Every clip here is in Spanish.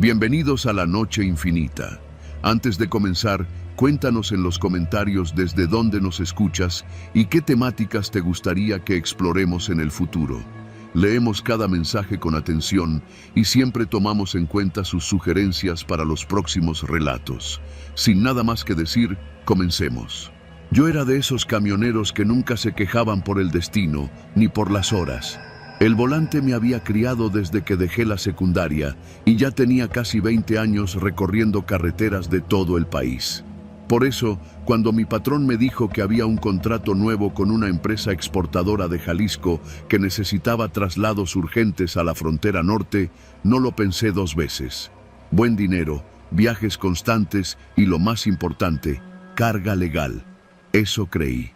Bienvenidos a la Noche Infinita. Antes de comenzar, cuéntanos en los comentarios desde dónde nos escuchas y qué temáticas te gustaría que exploremos en el futuro. Leemos cada mensaje con atención y siempre tomamos en cuenta sus sugerencias para los próximos relatos. Sin nada más que decir, comencemos. Yo era de esos camioneros que nunca se quejaban por el destino ni por las horas. El volante me había criado desde que dejé la secundaria y ya tenía casi 20 años recorriendo carreteras de todo el país. Por eso, cuando mi patrón me dijo que había un contrato nuevo con una empresa exportadora de Jalisco que necesitaba traslados urgentes a la frontera norte, no lo pensé dos veces. Buen dinero, viajes constantes y lo más importante, carga legal. Eso creí.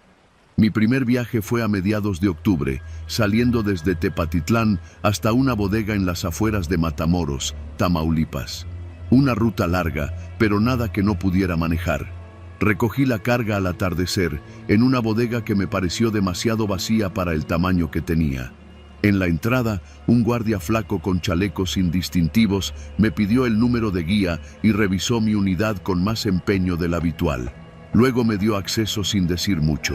Mi primer viaje fue a mediados de octubre, saliendo desde Tepatitlán hasta una bodega en las afueras de Matamoros, Tamaulipas. Una ruta larga, pero nada que no pudiera manejar. Recogí la carga al atardecer, en una bodega que me pareció demasiado vacía para el tamaño que tenía. En la entrada, un guardia flaco con chalecos indistintivos me pidió el número de guía y revisó mi unidad con más empeño del habitual. Luego me dio acceso sin decir mucho.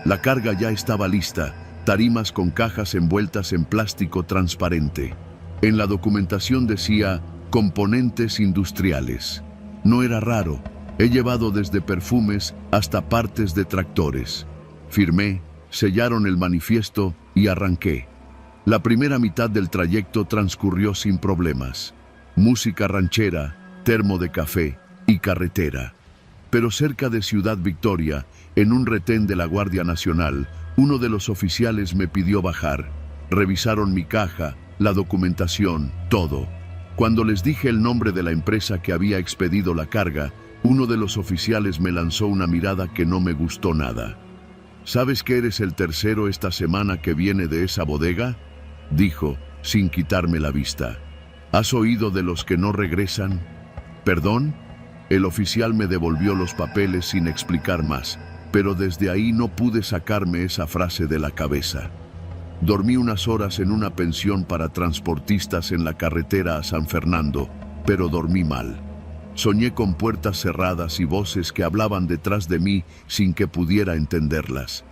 La carga ya estaba lista, tarimas con cajas envueltas en plástico transparente. En la documentación decía, componentes industriales. No era raro, he llevado desde perfumes hasta partes de tractores. Firmé, sellaron el manifiesto y arranqué. La primera mitad del trayecto transcurrió sin problemas. Música ranchera, termo de café y carretera. Pero cerca de Ciudad Victoria, en un retén de la Guardia Nacional, uno de los oficiales me pidió bajar. Revisaron mi caja, la documentación, todo. Cuando les dije el nombre de la empresa que había expedido la carga, uno de los oficiales me lanzó una mirada que no me gustó nada. ¿Sabes que eres el tercero esta semana que viene de esa bodega?, dijo, sin quitarme la vista. ¿Has oído de los que no regresan? ¿Perdón? El oficial me devolvió los papeles sin explicar más, pero desde ahí no pude sacarme esa frase de la cabeza. Dormí unas horas en una pensión para transportistas en la carretera a San Fernando, pero dormí mal. Soñé con puertas cerradas y voces que hablaban detrás de mí sin que pudiera entenderlas.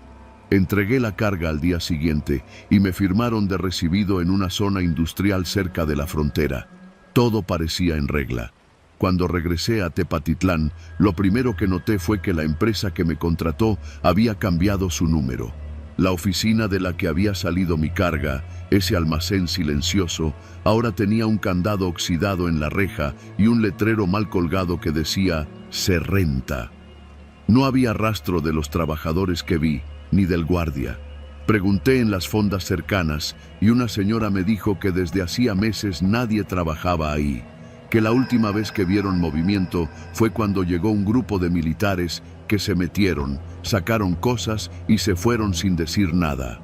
Entregué la carga al día siguiente y me firmaron de recibido en una zona industrial cerca de la frontera. Todo parecía en regla. Cuando regresé a Tepatitlán, lo primero que noté fue que la empresa que me contrató había cambiado su número. La oficina de la que había salido mi carga, ese almacén silencioso, ahora tenía un candado oxidado en la reja y un letrero mal colgado que decía «Se renta». No había rastro de los trabajadores que vi, ni del guardia. Pregunté en las fondas cercanas y una señora me dijo que desde hacía meses nadie trabajaba ahí, que la última vez que vieron movimiento fue cuando llegó un grupo de militares que se metieron, sacaron cosas y se fueron sin decir nada.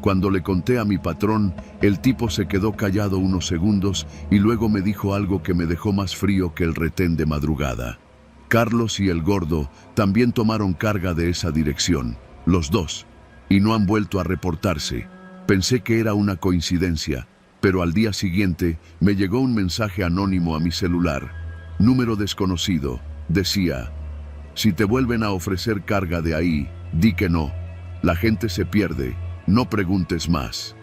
Cuando le conté a mi patrón, el tipo se quedó callado unos segundos y luego me dijo algo que me dejó más frío que el retén de madrugada. Carlos y el gordo también tomaron carga de esa dirección, los dos, y no han vuelto a reportarse. Pensé que era una coincidencia, pero al día siguiente me llegó un mensaje anónimo a mi celular. Número desconocido. Decía, si te vuelven a ofrecer carga de ahí, di que no. La gente se pierde. No preguntes más.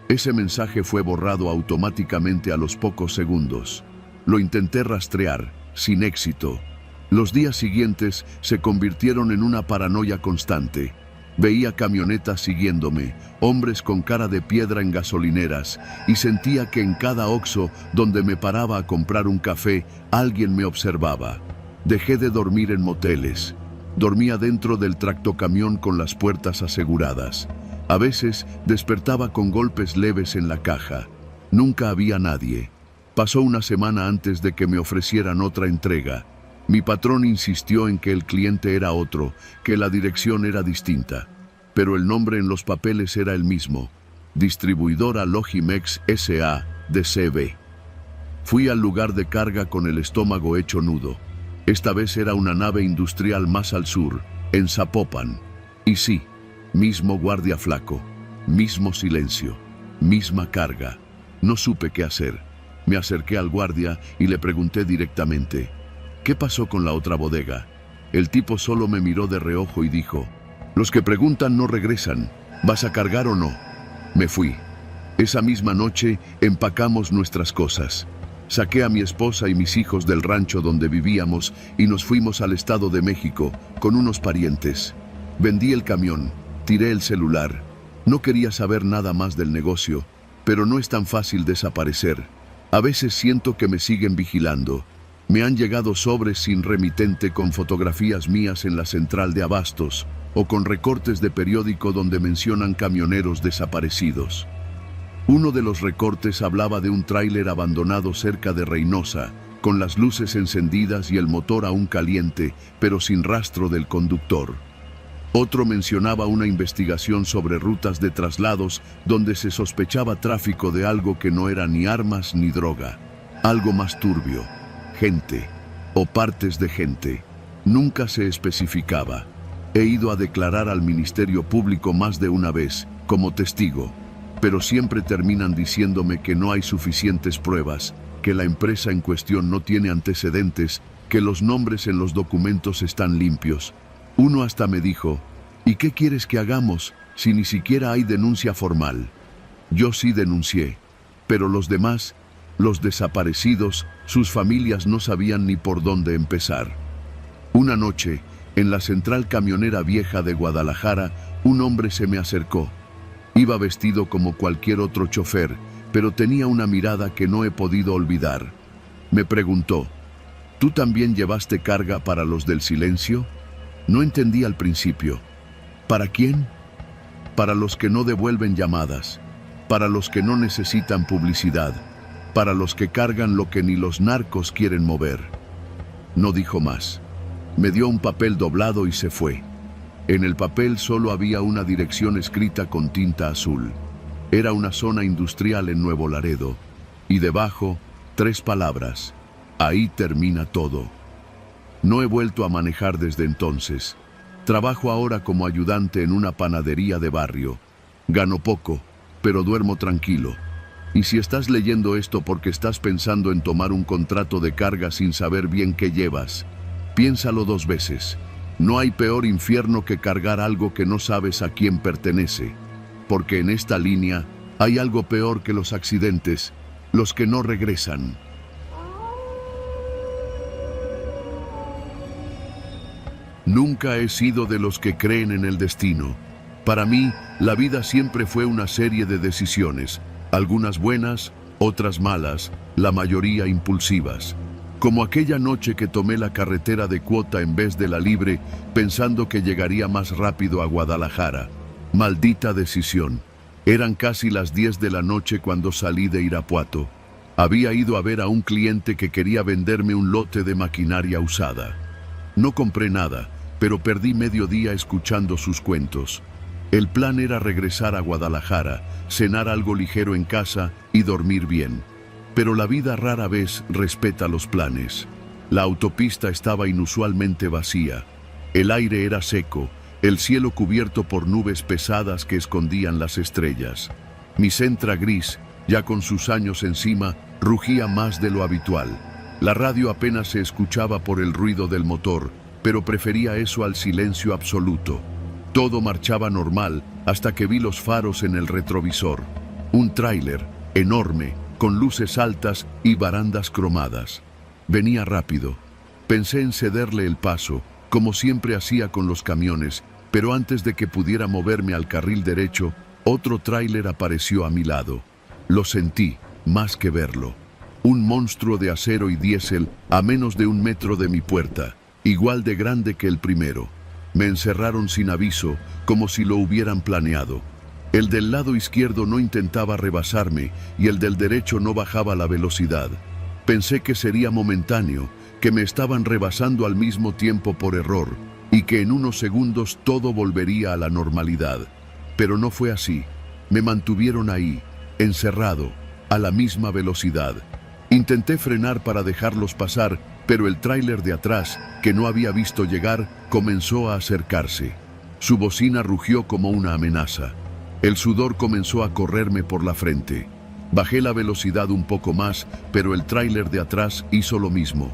Ese mensaje fue borrado automáticamente a los pocos segundos. Lo intenté rastrear, sin éxito. Los días siguientes se convirtieron en una paranoia constante. Veía camionetas siguiéndome, hombres con cara de piedra en gasolineras, y sentía que en cada Oxxo donde me paraba a comprar un café, alguien me observaba. Dejé de dormir en moteles. Dormía dentro del tractocamión con las puertas aseguradas. A veces despertaba con golpes leves en la caja. Nunca había nadie. Pasó una semana antes de que me ofrecieran otra entrega. Mi patrón insistió en que el cliente era otro, que la dirección era distinta, pero el nombre en los papeles era el mismo, Distribuidora Logimex S.A. de CB. Fui al lugar de carga con el estómago hecho nudo. Esta vez era una nave industrial más al sur, en Zapopan. Y sí, mismo guardia flaco, mismo silencio, misma carga. No supe qué hacer. Me acerqué al guardia y le pregunté directamente, ¿qué pasó con la otra bodega? El tipo solo me miró de reojo y dijo, los que preguntan no regresan, ¿vas a cargar o no? Me fui. Esa misma noche empacamos nuestras cosas. Saqué a mi esposa y mis hijos del rancho donde vivíamos y nos fuimos al Estado de México con unos parientes. Vendí el camión, tiré el celular. No quería saber nada más del negocio, pero no es tan fácil desaparecer. A veces siento que me siguen vigilando. Me han llegado sobres sin remitente con fotografías mías en la central de abastos o con recortes de periódico donde mencionan camioneros desaparecidos. Uno de los recortes hablaba de un tráiler abandonado cerca de Reynosa, con las luces encendidas y el motor aún caliente, pero sin rastro del conductor. Otro mencionaba una investigación sobre rutas de traslados donde se sospechaba tráfico de algo que no era ni armas ni droga. Algo más turbio, gente o partes de gente. Nunca se especificaba. He ido a declarar al Ministerio Público más de una vez, como testigo, pero siempre terminan diciéndome que no hay suficientes pruebas, que la empresa en cuestión no tiene antecedentes, que los nombres en los documentos están limpios. Uno hasta me dijo, ¿y qué quieres que hagamos si ni siquiera hay denuncia formal? Yo sí denuncié, pero los demás, los desaparecidos, sus familias no sabían ni por dónde empezar. Una noche, en la central camionera vieja de Guadalajara, un hombre se me acercó. Iba vestido como cualquier otro chofer, pero tenía una mirada que no he podido olvidar. Me preguntó, ¿tú también llevaste carga para los del silencio? No entendí al principio. ¿Para quién? Para los que no devuelven llamadas, para los que no necesitan publicidad, para los que cargan lo que ni los narcos quieren mover. No dijo más. Me dio un papel doblado y se fue. En el papel solo había una dirección escrita con tinta azul. Era una zona industrial en Nuevo Laredo, y debajo, 3 palabras. Ahí termina todo. No he vuelto a manejar desde entonces. Trabajo ahora como ayudante en una panadería de barrio. Gano poco, pero duermo tranquilo. Y si estás leyendo esto porque estás pensando en tomar un contrato de carga sin saber bien qué llevas, piénsalo 2 veces. No hay peor infierno que cargar algo que no sabes a quién pertenece, porque en esta línea hay algo peor que los accidentes, los que no regresan. Nunca he sido de los que creen en el destino. Para mí, la vida siempre fue una serie de decisiones, algunas buenas, otras malas, la mayoría impulsivas. Como aquella noche que tomé la carretera de cuota en vez de la libre, pensando que llegaría más rápido a Guadalajara. Maldita decisión. Eran casi las 10 de la noche cuando salí de Irapuato. Había ido a ver a un cliente que quería venderme un lote de maquinaria usada. No compré nada, pero perdí medio día escuchando sus cuentos. El plan era regresar a Guadalajara, cenar algo ligero en casa y dormir bien. Pero la vida rara vez respeta los planes. La autopista estaba inusualmente vacía. El aire era seco, el cielo cubierto por nubes pesadas que escondían las estrellas. Mi Sentra gris, ya con sus años encima, rugía más de lo habitual. La radio apenas se escuchaba por el ruido del motor, pero prefería eso al silencio absoluto. Todo marchaba normal hasta que vi los faros en el retrovisor. Un tráiler, enorme, con luces altas y barandas cromadas. Venía rápido. Pensé en cederle el paso, como siempre hacía con los camiones, pero antes de que pudiera moverme al carril derecho, otro tráiler apareció a mi lado. Lo sentí, más que verlo. Un monstruo de acero y diésel a menos de 1 metro de mi puerta, igual de grande que el primero. Me encerraron sin aviso, como si lo hubieran planeado. El del lado izquierdo no intentaba rebasarme y el del derecho no bajaba la velocidad. Pensé que sería momentáneo, que me estaban rebasando al mismo tiempo por error y que en unos segundos todo volvería a la normalidad. Pero no fue así. Me mantuvieron ahí, encerrado, a la misma velocidad. Intenté frenar para dejarlos pasar, pero el tráiler de atrás, que no había visto llegar, comenzó a acercarse. Su bocina rugió como una amenaza. El sudor comenzó a correrme por la frente. Bajé la velocidad un poco más, pero el tráiler de atrás hizo lo mismo.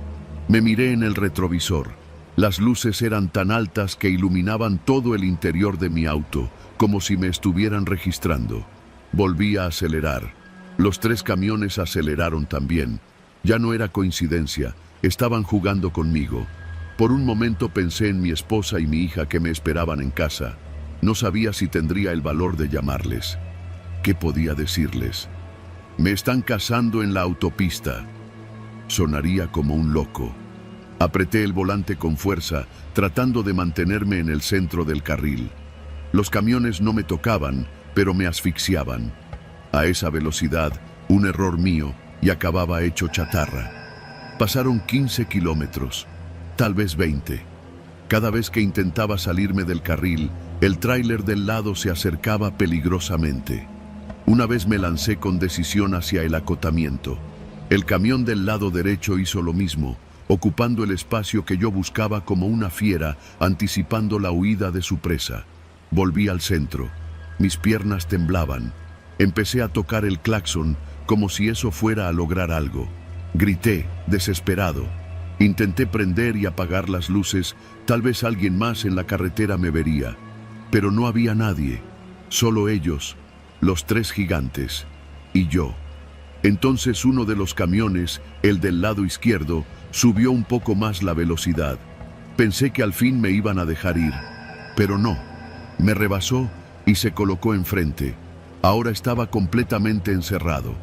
Me miré en el retrovisor. Las luces eran tan altas que iluminaban todo el interior de mi auto, como si me estuvieran registrando. Volví a acelerar. Los 3 camiones aceleraron también. Ya no era coincidencia, estaban jugando conmigo. Por un momento pensé en mi esposa y mi hija que me esperaban en casa. No sabía si tendría el valor de llamarles. ¿Qué podía decirles? Me están cazando en la autopista. Sonaría como un loco. Apreté el volante con fuerza, tratando de mantenerme en el centro del carril. Los camiones no me tocaban, pero me asfixiaban. A esa velocidad, un error mío, y acababa hecho chatarra. Pasaron 15 kilómetros, tal vez 20. Cada vez que intentaba salirme del carril, el tráiler del lado se acercaba peligrosamente. Una vez me lancé con decisión hacia el acotamiento. El camión del lado derecho hizo lo mismo, ocupando el espacio que yo buscaba como una fiera, anticipando la huida de su presa. Volví al centro. Mis piernas temblaban. Empecé a tocar el claxon, como si eso fuera a lograr algo. Grité, desesperado. Intenté prender y apagar las luces, tal vez alguien más en la carretera me vería. Pero no había nadie, solo ellos, los 3 gigantes, y yo. Entonces uno de los camiones, el del lado izquierdo, subió un poco más la velocidad. Pensé que al fin me iban a dejar ir, pero no. Me rebasó y se colocó enfrente. Ahora estaba completamente encerrado.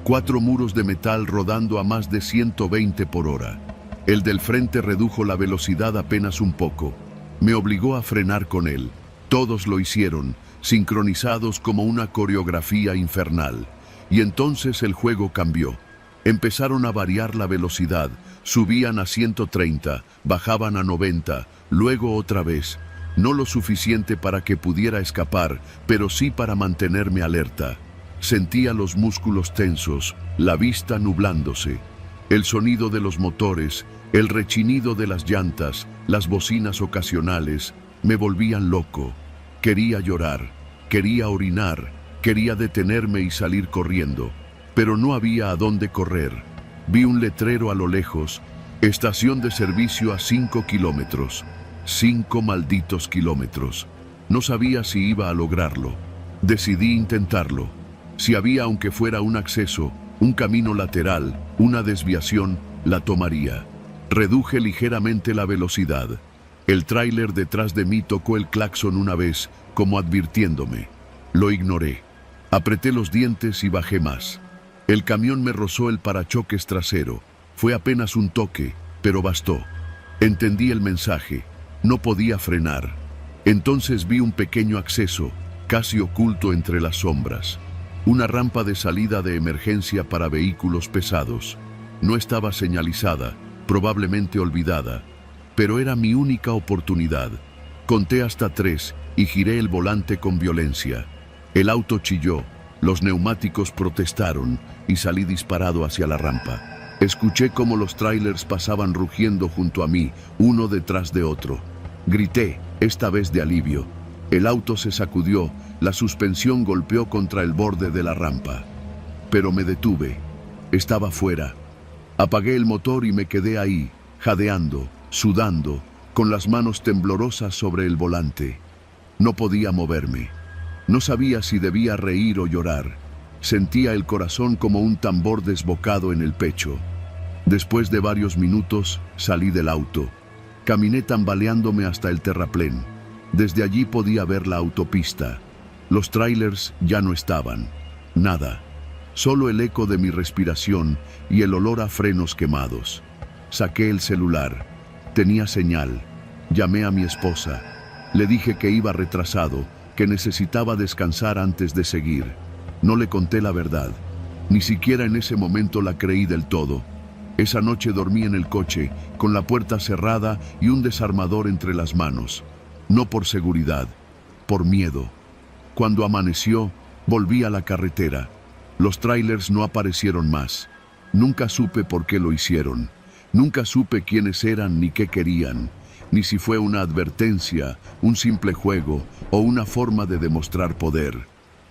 4 muros de metal rodando a más de 120 por hora. El del frente redujo la velocidad apenas un poco. Me obligó a frenar con él. Todos lo hicieron, sincronizados como una coreografía infernal. Y entonces el juego cambió. Empezaron a variar la velocidad. Subían a 130, bajaban a 90, luego otra vez. No lo suficiente para que pudiera escapar, pero sí para mantenerme alerta. Sentía los músculos tensos, la vista nublándose. El sonido de los motores, el rechinido de las llantas, las bocinas ocasionales, me volvían loco. Quería llorar, quería orinar, quería detenerme y salir corriendo, pero no había a dónde correr. Vi un letrero a lo lejos, estación de servicio a 5 kilómetros. 5 malditos kilómetros. No sabía si iba a lograrlo. Decidí intentarlo. Si había, aunque fuera un acceso, un camino lateral, una desviación, la tomaría. Reduje ligeramente la velocidad. El tráiler detrás de mí tocó el claxon una vez, como advirtiéndome. Lo ignoré. Apreté los dientes y bajé más. El camión me rozó el parachoques trasero. Fue apenas un toque, pero bastó. Entendí el mensaje. No podía frenar. Entonces vi un pequeño acceso, casi oculto entre las sombras. Una rampa de salida de emergencia para vehículos pesados. No estaba señalizada, probablemente olvidada, pero era mi única oportunidad. Conté hasta 3 y giré el volante con violencia. El auto chilló, los neumáticos protestaron y salí disparado hacia la rampa. Escuché cómo los trailers pasaban rugiendo junto a mí, uno detrás de otro. Grité, esta vez de alivio. El auto se sacudió, la suspensión golpeó contra el borde de la rampa. Pero me detuve. Estaba fuera. Apagué el motor y me quedé ahí, jadeando, sudando, con las manos temblorosas sobre el volante. No podía moverme. No sabía si debía reír o llorar. Sentía el corazón como un tambor desbocado en el pecho. Después de varios minutos, salí del auto. Caminé tambaleándome hasta el terraplén. Desde allí podía ver la autopista. Los trailers ya no estaban. Nada. Solo el eco de mi respiración y el olor a frenos quemados. Saqué el celular. Tenía señal. Llamé a mi esposa. Le dije que iba retrasado, que necesitaba descansar antes de seguir. No le conté la verdad. Ni siquiera en ese momento la creí del todo. Esa noche dormí en el coche, con la puerta cerrada y un desarmador entre las manos. No por seguridad, por miedo. Cuando amaneció, volví a la carretera. Los trailers no aparecieron más. Nunca supe por qué lo hicieron. Nunca supe quiénes eran ni qué querían, ni si fue una advertencia, un simple juego o una forma de demostrar poder.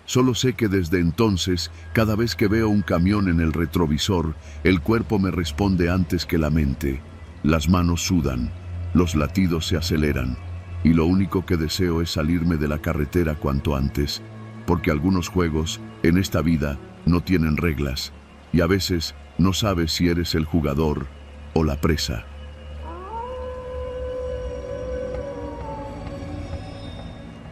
Solo sé que desde entonces, cada vez que veo un camión en el retrovisor, el cuerpo me responde antes que la mente. Las manos sudan, los latidos se aceleran, y lo único que deseo es salirme de la carretera cuanto antes, porque algunos juegos, en esta vida, no tienen reglas, y a veces no sabes si eres el jugador o la presa.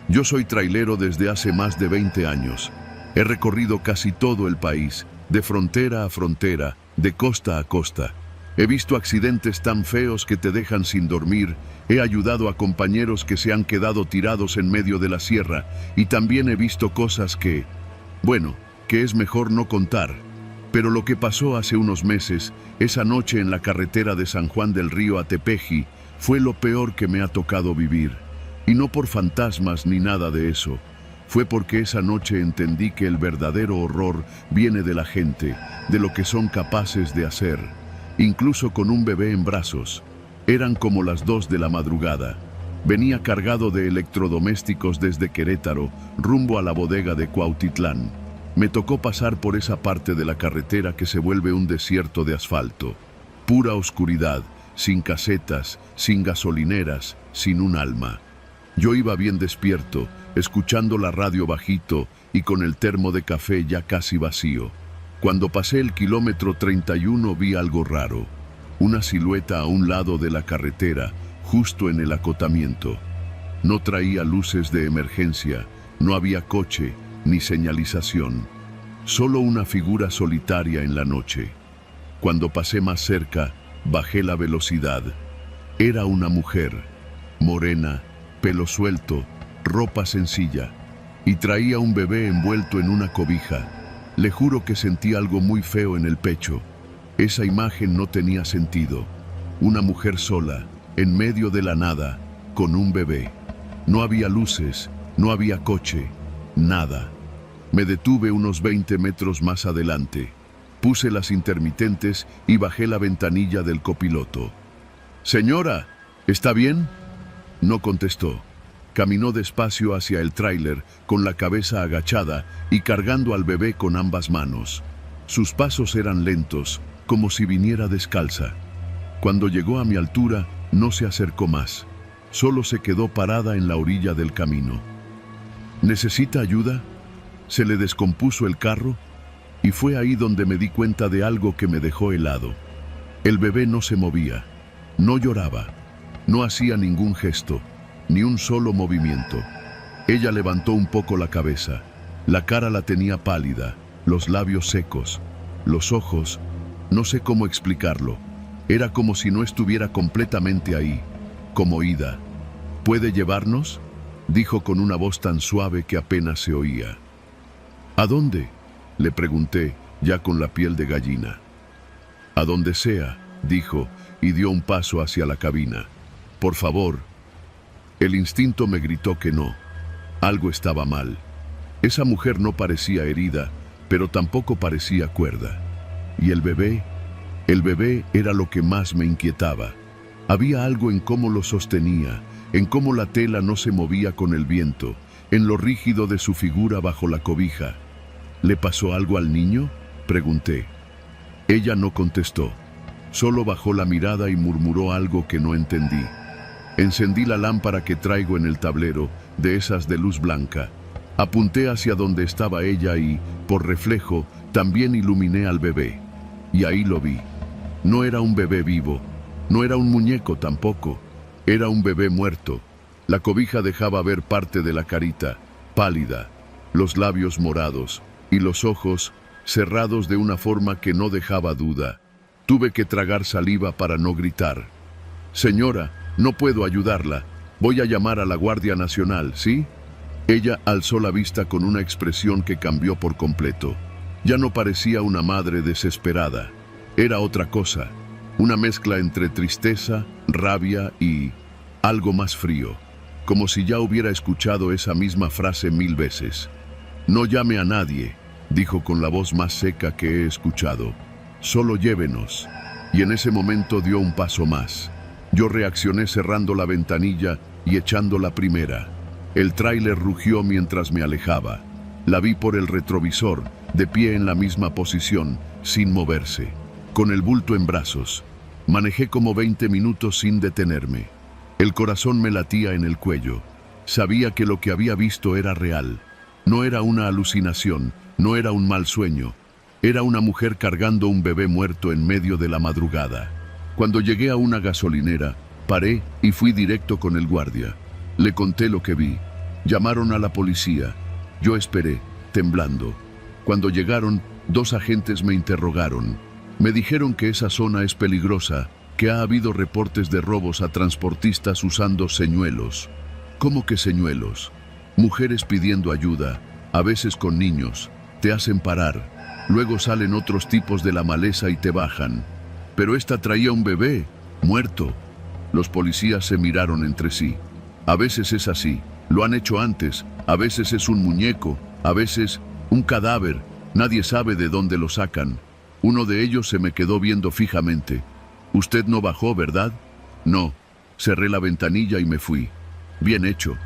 Yo soy trailero desde hace más de 20 años. He recorrido casi todo el país, de frontera a frontera, de costa a costa. He visto accidentes tan feos que te dejan sin dormir, he ayudado a compañeros que se han quedado tirados en medio de la sierra, y también he visto cosas que es mejor no contar. Pero lo que pasó hace unos meses, esa noche en la carretera de San Juan del Río a Tepeji, fue lo peor que me ha tocado vivir. Y no por fantasmas ni nada de eso. Fue porque esa noche entendí que el verdadero horror viene de la gente, de lo que son capaces de hacer. Incluso con un bebé en brazos. Eran como las 2 de la madrugada. Venía cargado de electrodomésticos desde Querétaro, rumbo a la bodega de Cuautitlán. Me tocó pasar por esa parte de la carretera que se vuelve un desierto de asfalto. Pura oscuridad, sin casetas, sin gasolineras, sin un alma. Yo iba bien despierto, escuchando la radio bajito y con el termo de café ya casi vacío. Cuando pasé el kilómetro 31 vi algo raro. Una silueta a un lado de la carretera, justo en el acotamiento. No traía luces de emergencia, no había coche, ni señalización. Solo una figura solitaria en la noche. Cuando pasé más cerca, bajé la velocidad. Era una mujer, morena, pelo suelto, ropa sencilla, y traía un bebé envuelto en una cobija. Le juro que sentí algo muy feo en el pecho. Esa imagen no tenía sentido. Una mujer sola, en medio de la nada, con un bebé. No había luces, no había coche, nada. Me detuve unos 20 metros más adelante. Puse las intermitentes y bajé la ventanilla del copiloto. «Señora, ¿está bien?». No contestó. Caminó despacio hacia el tráiler, con la cabeza agachada y cargando al bebé con ambas manos. Sus pasos eran lentos, como si viniera descalza. Cuando llegó a mi altura, no se acercó más. Solo se quedó parada en la orilla del camino. ¿Necesita ayuda? ¿Se le descompuso el carro? Y fue ahí donde me di cuenta de algo que me dejó helado. El bebé no se movía, no lloraba. No hacía ningún gesto, ni un solo movimiento. Ella levantó un poco la cabeza. La cara la tenía pálida, los labios secos, los ojos, no sé cómo explicarlo. Era como si no estuviera completamente ahí, como ida. ¿Puede llevarnos?, dijo con una voz tan suave que apenas se oía. ¿A dónde?, le pregunté, ya con la piel de gallina. A donde sea, dijo, y dio un paso hacia la cabina. Por favor. El instinto me gritó que no. Algo estaba mal. Esa mujer no parecía herida, pero tampoco parecía cuerda. ¿Y el bebé? El bebé era lo que más me inquietaba. Había algo en cómo lo sostenía, en cómo la tela no se movía con el viento, en lo rígido de su figura bajo la cobija. ¿Le pasó algo al niño?, pregunté. Ella no contestó. Solo bajó la mirada y murmuró algo que no entendí. Encendí la lámpara que traigo en el tablero, de esas de luz blanca. Apunté hacia donde estaba ella y, por reflejo, también iluminé al bebé. Y ahí lo vi. No era un bebé vivo, no era un muñeco tampoco. Era un bebé muerto. La cobija dejaba ver parte de la carita, pálida, los labios morados y los ojos cerrados de una forma que no dejaba duda. Tuve que tragar saliva para no gritar. «Señora, no puedo ayudarla. Voy a llamar a la Guardia Nacional, ¿sí?». Ella alzó la vista con una expresión que cambió por completo. Ya no parecía una madre desesperada. Era otra cosa. Una mezcla entre tristeza, rabia y algo más frío. Como si ya hubiera escuchado esa misma frase 1000 veces. «No llame a nadie», dijo con la voz más seca que he escuchado. «Solo llévenos». Y en ese momento dio un paso más. Yo reaccioné cerrando la ventanilla y echando la primera. El tráiler rugió mientras me alejaba. La vi por el retrovisor, de pie en la misma posición, sin moverse, con el bulto en brazos. Manejé como 20 minutos sin detenerme. El corazón me latía en el cuello. Sabía que lo que había visto era real. No era una alucinación, no era un mal sueño. Era una mujer cargando un bebé muerto en medio de la madrugada. Cuando llegué a una gasolinera, paré y fui directo con el guardia. Le conté lo que vi. Llamaron a la policía. Yo esperé, temblando. Cuando llegaron, 2 agentes me interrogaron. Me dijeron que esa zona es peligrosa, que ha habido reportes de robos a transportistas usando señuelos. ¿Cómo que señuelos? Mujeres pidiendo ayuda, a veces con niños. Te hacen parar. Luego salen otros tipos de la maleza y te bajan. Pero esta traía un bebé, muerto. Los policías se miraron entre sí. A veces es así, lo han hecho antes, a veces es un muñeco, a veces un cadáver, nadie sabe de dónde lo sacan. Uno de ellos se me quedó viendo fijamente. «Usted no bajó, ¿verdad?» «No». Cerré la ventanilla y me fui. «Bien hecho».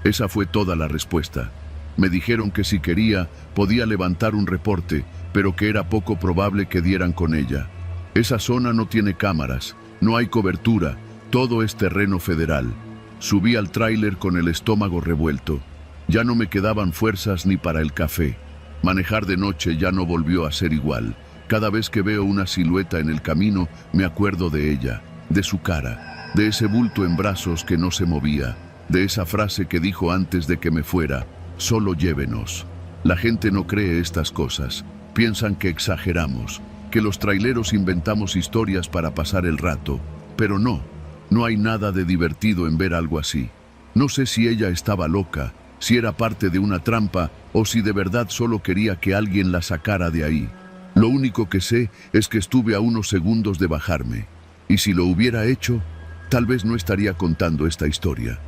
Esa fue toda la respuesta. Me dijeron que si quería, podía levantar un reporte, pero que era poco probable que dieran con ella. Esa zona no tiene cámaras, no hay cobertura, todo es terreno federal. Subí al tráiler con el estómago revuelto. Ya no me quedaban fuerzas ni para el café. Manejar de noche ya no volvió a ser igual. Cada vez que veo una silueta en el camino, me acuerdo de ella, de su cara, de ese bulto en brazos que no se movía, de esa frase que dijo antes de que me fuera: «Solo llévenos». La gente no cree estas cosas. Piensan que exageramos, que los traileros inventamos historias para pasar el rato. Pero no, no hay nada de divertido en ver algo así. No sé si ella estaba loca, si era parte de una trampa o si de verdad solo quería que alguien la sacara de ahí. Lo único que sé es que estuve a unos segundos de bajarme. Y si lo hubiera hecho, tal vez no estaría contando esta historia.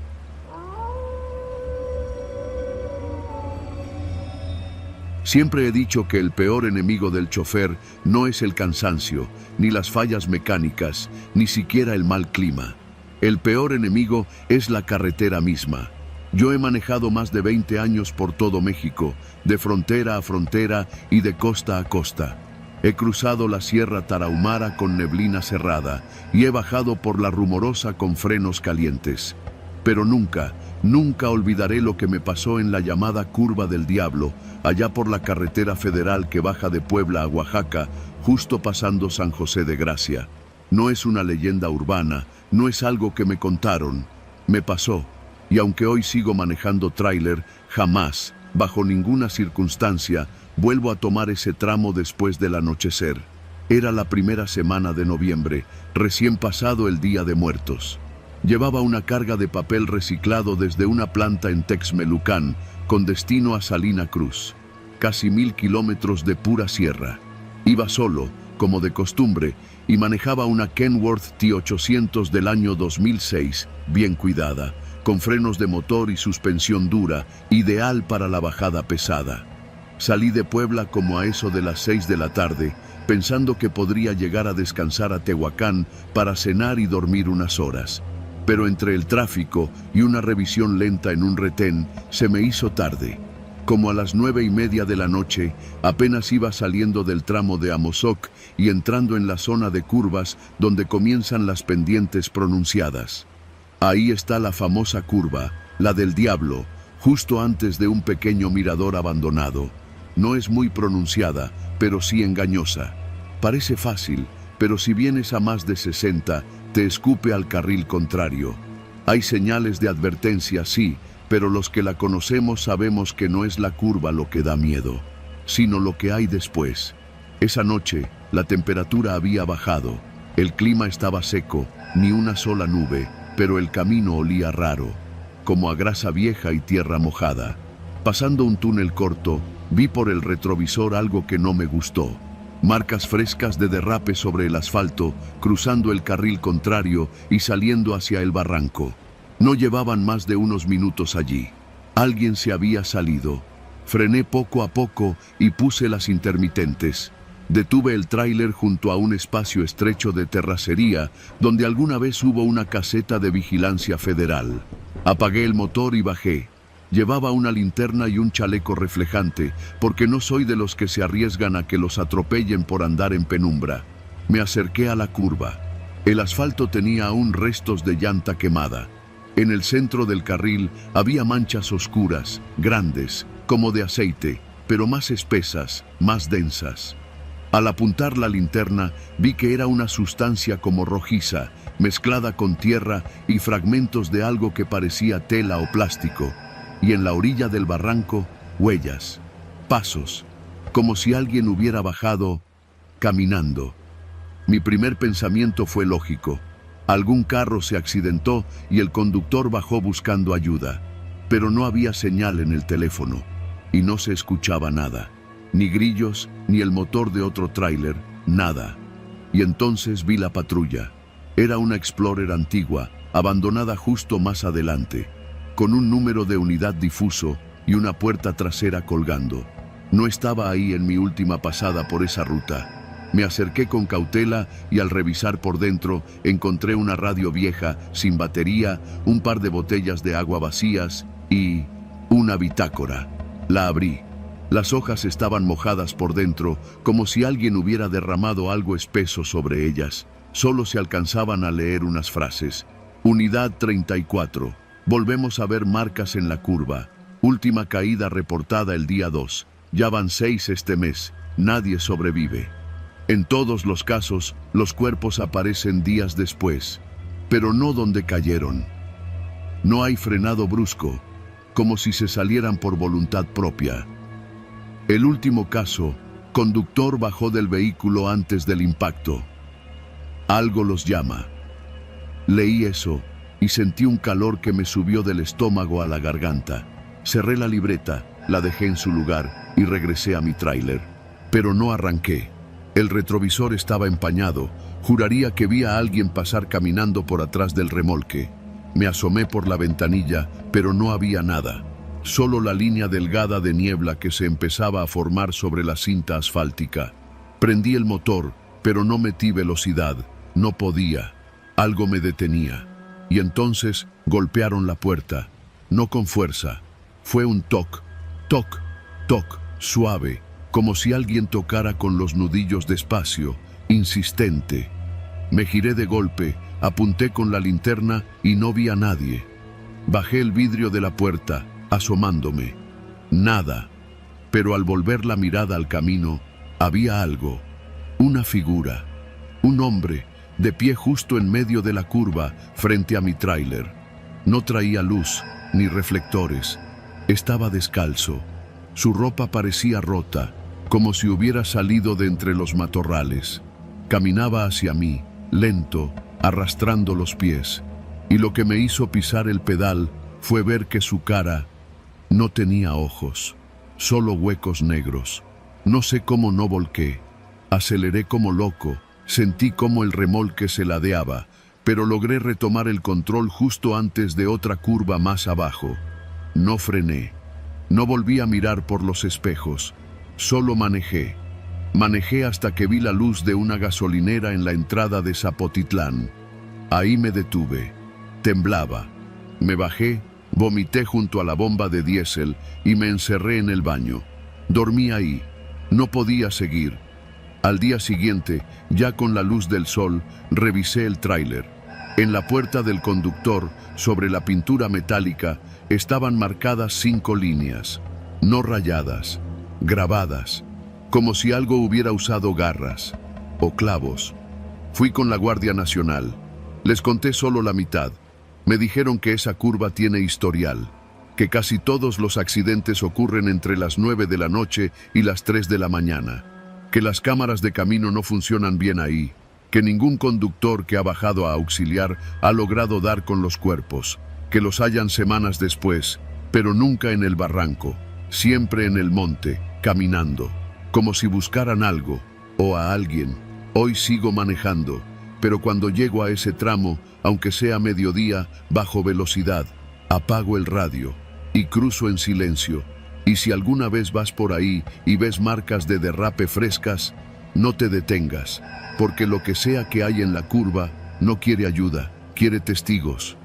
Siempre he dicho que el peor enemigo del chofer no es el cansancio, ni las fallas mecánicas, ni siquiera el mal clima. El peor enemigo es la carretera misma. Yo he manejado más de 20 años por todo México, de frontera a frontera y de costa a costa. He cruzado la Sierra Tarahumara con neblina cerrada y he bajado por la Rumorosa con frenos calientes. Pero nunca, nunca olvidaré lo que me pasó en la llamada Curva del Diablo, allá por la carretera federal que baja de Puebla a Oaxaca, justo pasando San José de Gracia. No es una leyenda urbana, no es algo que me contaron. Me pasó. Y aunque hoy sigo manejando tráiler, jamás, bajo ninguna circunstancia, vuelvo a tomar ese tramo después del anochecer. Era la primera semana de noviembre, recién pasado el Día de Muertos. Llevaba una carga de papel reciclado desde una planta en Texmelucan, con destino a Salina Cruz. Casi 1000 kilómetros de pura sierra. Iba solo, como de costumbre, y manejaba una Kenworth T800 del año 2006, bien cuidada, con frenos de motor y suspensión dura, ideal para la bajada pesada. Salí de Puebla como a eso de las 6 de la tarde, pensando que podría llegar a descansar a Tehuacán para cenar y dormir unas horas. Pero entre el tráfico y una revisión lenta en un retén, se me hizo tarde. Como a las 9:30 de la noche, apenas iba saliendo del tramo de Amozoc y entrando en la zona de curvas donde comienzan las pendientes pronunciadas. Ahí está la famosa curva, la del diablo, justo antes de un pequeño mirador abandonado. No es muy pronunciada, pero sí engañosa. Parece fácil, pero si vienes a más de 60, te escupe al carril contrario. Hay señales de advertencia, sí, pero los que la conocemos sabemos que no es la curva lo que da miedo, sino lo que hay después. Esa noche, la temperatura había bajado, el clima estaba seco, ni una sola nube, pero el camino olía raro, como a grasa vieja y tierra mojada. Pasando un túnel corto, vi por el retrovisor algo que no me gustó. Marcas frescas de derrape sobre el asfalto, cruzando el carril contrario y saliendo hacia el barranco. No llevaban más de unos minutos allí. Alguien se había salido. Frené poco a poco y puse las intermitentes. Detuve el tráiler junto a un espacio estrecho de terracería donde alguna vez hubo una caseta de vigilancia federal. Apagué el motor y bajé. Llevaba una linterna y un chaleco reflejante, porque no soy de los que se arriesgan a que los atropellen por andar en penumbra. Me acerqué a la curva. El asfalto tenía aún restos de llanta quemada. En el centro del carril había manchas oscuras, grandes, como de aceite, pero más espesas, más densas. Al apuntar la linterna, vi que era una sustancia como rojiza, mezclada con tierra y fragmentos de algo que parecía tela o plástico. Y en la orilla del barranco, huellas, pasos, como si alguien hubiera bajado caminando. Mi primer pensamiento fue lógico. Algún carro se accidentó y el conductor bajó buscando ayuda. Pero no había señal en el teléfono y no se escuchaba nada. Ni grillos, ni el motor de otro tráiler, nada. Y entonces vi la patrulla. Era una Explorer antigua, abandonada justo más adelante, con un número de unidad difuso y una puerta trasera colgando. No estaba ahí en mi última pasada por esa ruta. Me acerqué con cautela y al revisar por dentro encontré una radio vieja, sin batería, un par de botellas de agua vacías y una bitácora. La abrí. Las hojas estaban mojadas por dentro, como si alguien hubiera derramado algo espeso sobre ellas. Solo se alcanzaban a leer unas frases. Unidad 34. Volvemos a ver marcas en la curva. Última caída reportada el día 2. Ya van 6 este mes. Nadie sobrevive. En todos los casos, los cuerpos aparecen días después, pero no donde cayeron. No hay frenado brusco, como si se salieran por voluntad propia. El último caso, conductor bajó del vehículo antes del impacto. Algo los llama. Leí eso y sentí un calor que me subió del estómago a la garganta. Cerré la libreta, la dejé en su lugar y regresé a mi tráiler. Pero no arranqué. El retrovisor estaba empañado. Juraría que vi a alguien pasar caminando por atrás del remolque. Me asomé por la ventanilla, pero no había nada. Solo la línea delgada de niebla que se empezaba a formar sobre la cinta asfáltica. Prendí el motor, pero no metí velocidad. No podía. Algo me detenía. Y entonces golpearon la puerta. No con fuerza. Fue un toc, toc, toc, suave, como si alguien tocara con los nudillos despacio, insistente. Me giré de golpe, apunté con la linterna y no vi a nadie. Bajé el vidrio de la puerta, asomándome. Nada. Pero al volver la mirada al camino, había algo. Una figura. Un hombre, de pie justo en medio de la curva, frente a mi tráiler. No traía luz, ni reflectores. Estaba descalzo. Su ropa parecía rota, como si hubiera salido de entre los matorrales. Caminaba hacia mí, lento, arrastrando los pies. Y lo que me hizo pisar el pedal fue ver que su cara no tenía ojos, solo huecos negros. No sé cómo no volqué. Aceleré como loco, sentí cómo el remolque se ladeaba, pero logré retomar el control justo antes de otra curva más abajo. No frené. No volví a mirar por los espejos. Solo manejé. Manejé hasta que vi la luz de una gasolinera en la entrada de Zapotitlán. Ahí me detuve. Temblaba. Me bajé, vomité junto a la bomba de diésel y me encerré en el baño. Dormí ahí. No podía seguir. Al día siguiente, ya con la luz del sol, revisé el tráiler. En la puerta del conductor, sobre la pintura metálica, estaban marcadas 5 líneas, no rayadas, grabadas, como si algo hubiera usado garras o clavos. Fui con la Guardia Nacional. Les conté solo la mitad. Me dijeron que esa curva tiene historial, que casi todos los accidentes ocurren entre las 9 de la noche y las 3 de la mañana, que las cámaras de camino no funcionan bien ahí, que ningún conductor que ha bajado a auxiliar ha logrado dar con los cuerpos, que los hallan semanas después, pero nunca en el barranco, siempre en el monte, caminando, como si buscaran algo o a alguien. Hoy sigo manejando, pero cuando llego a ese tramo, aunque sea mediodía, bajo velocidad, apago el radio y cruzo en silencio. Y si alguna vez vas por ahí y ves marcas de derrape frescas, no te detengas, porque lo que sea que hay en la curva no quiere ayuda, quiere testigos.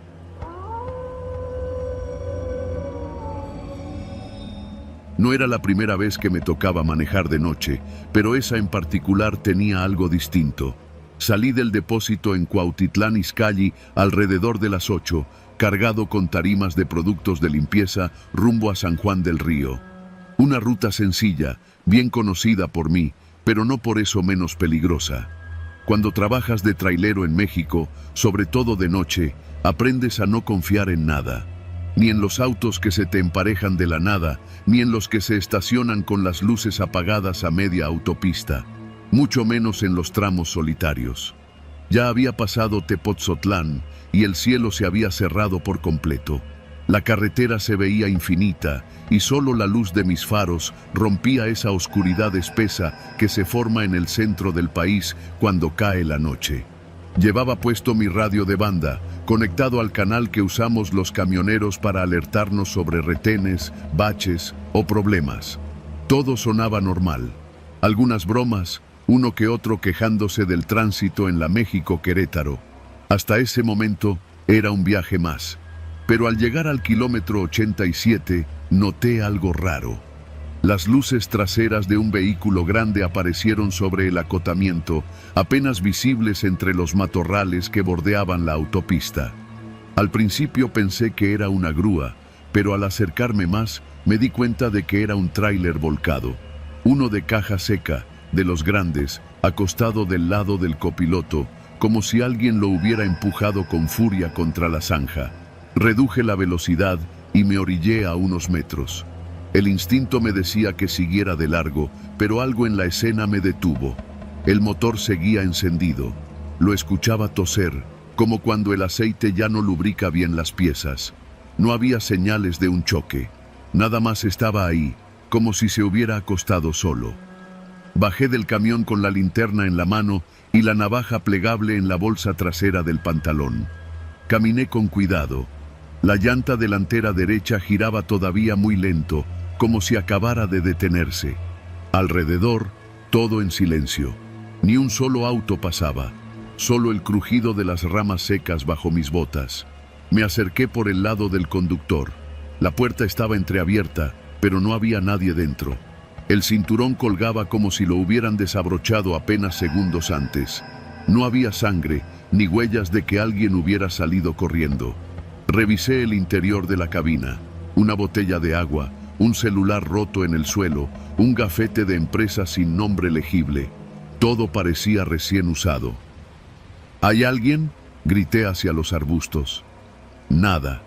No era la primera vez que me tocaba manejar de noche, pero esa en particular tenía algo distinto. Salí del depósito en Cuautitlán Izcalli alrededor de las 8, cargado con tarimas de productos de limpieza rumbo a San Juan del Río. Una ruta sencilla, bien conocida por mí, pero no por eso menos peligrosa. Cuando trabajas de trailero en México, sobre todo de noche, aprendes a no confiar en nada. Ni en los autos que se te emparejan de la nada, ni en los que se estacionan con las luces apagadas a media autopista, mucho menos en los tramos solitarios. Ya había pasado Tepotzotlán y el cielo se había cerrado por completo. La carretera se veía infinita y solo la luz de mis faros rompía esa oscuridad espesa que se forma en el centro del país cuando cae la noche. Llevaba puesto mi radio de banda, conectado al canal que usamos los camioneros para alertarnos sobre retenes, baches o problemas. Todo sonaba normal. Algunas bromas, uno que otro quejándose del tránsito en la México-Querétaro. Hasta ese momento era un viaje más. Pero al llegar al kilómetro 87, noté algo raro. Las luces traseras de un vehículo grande aparecieron sobre el acotamiento, apenas visibles entre los matorrales que bordeaban la autopista. Al principio pensé que era una grúa, pero al acercarme más, me di cuenta de que era un tráiler volcado. Uno de caja seca, de los grandes, acostado del lado del copiloto, como si alguien lo hubiera empujado con furia contra la zanja. Reduje la velocidad y me orillé a unos metros. El instinto me decía que siguiera de largo, pero algo en la escena me detuvo. El motor seguía encendido. Lo escuchaba toser, como cuando el aceite ya no lubrica bien las piezas. No había señales de un choque. Nada más estaba ahí, como si se hubiera acostado solo. Bajé del camión con la linterna en la mano y la navaja plegable en la bolsa trasera del pantalón. Caminé con cuidado. La llanta delantera derecha giraba todavía muy lento, como si acabara de detenerse. Alrededor, todo en silencio. Ni un solo auto pasaba, solo el crujido de las ramas secas bajo mis botas. Me acerqué por el lado del conductor. La puerta estaba entreabierta, pero no había nadie dentro. El cinturón colgaba como si lo hubieran desabrochado apenas segundos antes. No había sangre, ni huellas de que alguien hubiera salido corriendo. Revisé el interior de la cabina. Una botella de agua, un celular roto en el suelo, un gafete de empresa sin nombre legible. Todo parecía recién usado. ¿Hay alguien?, grité hacia los arbustos. Nada.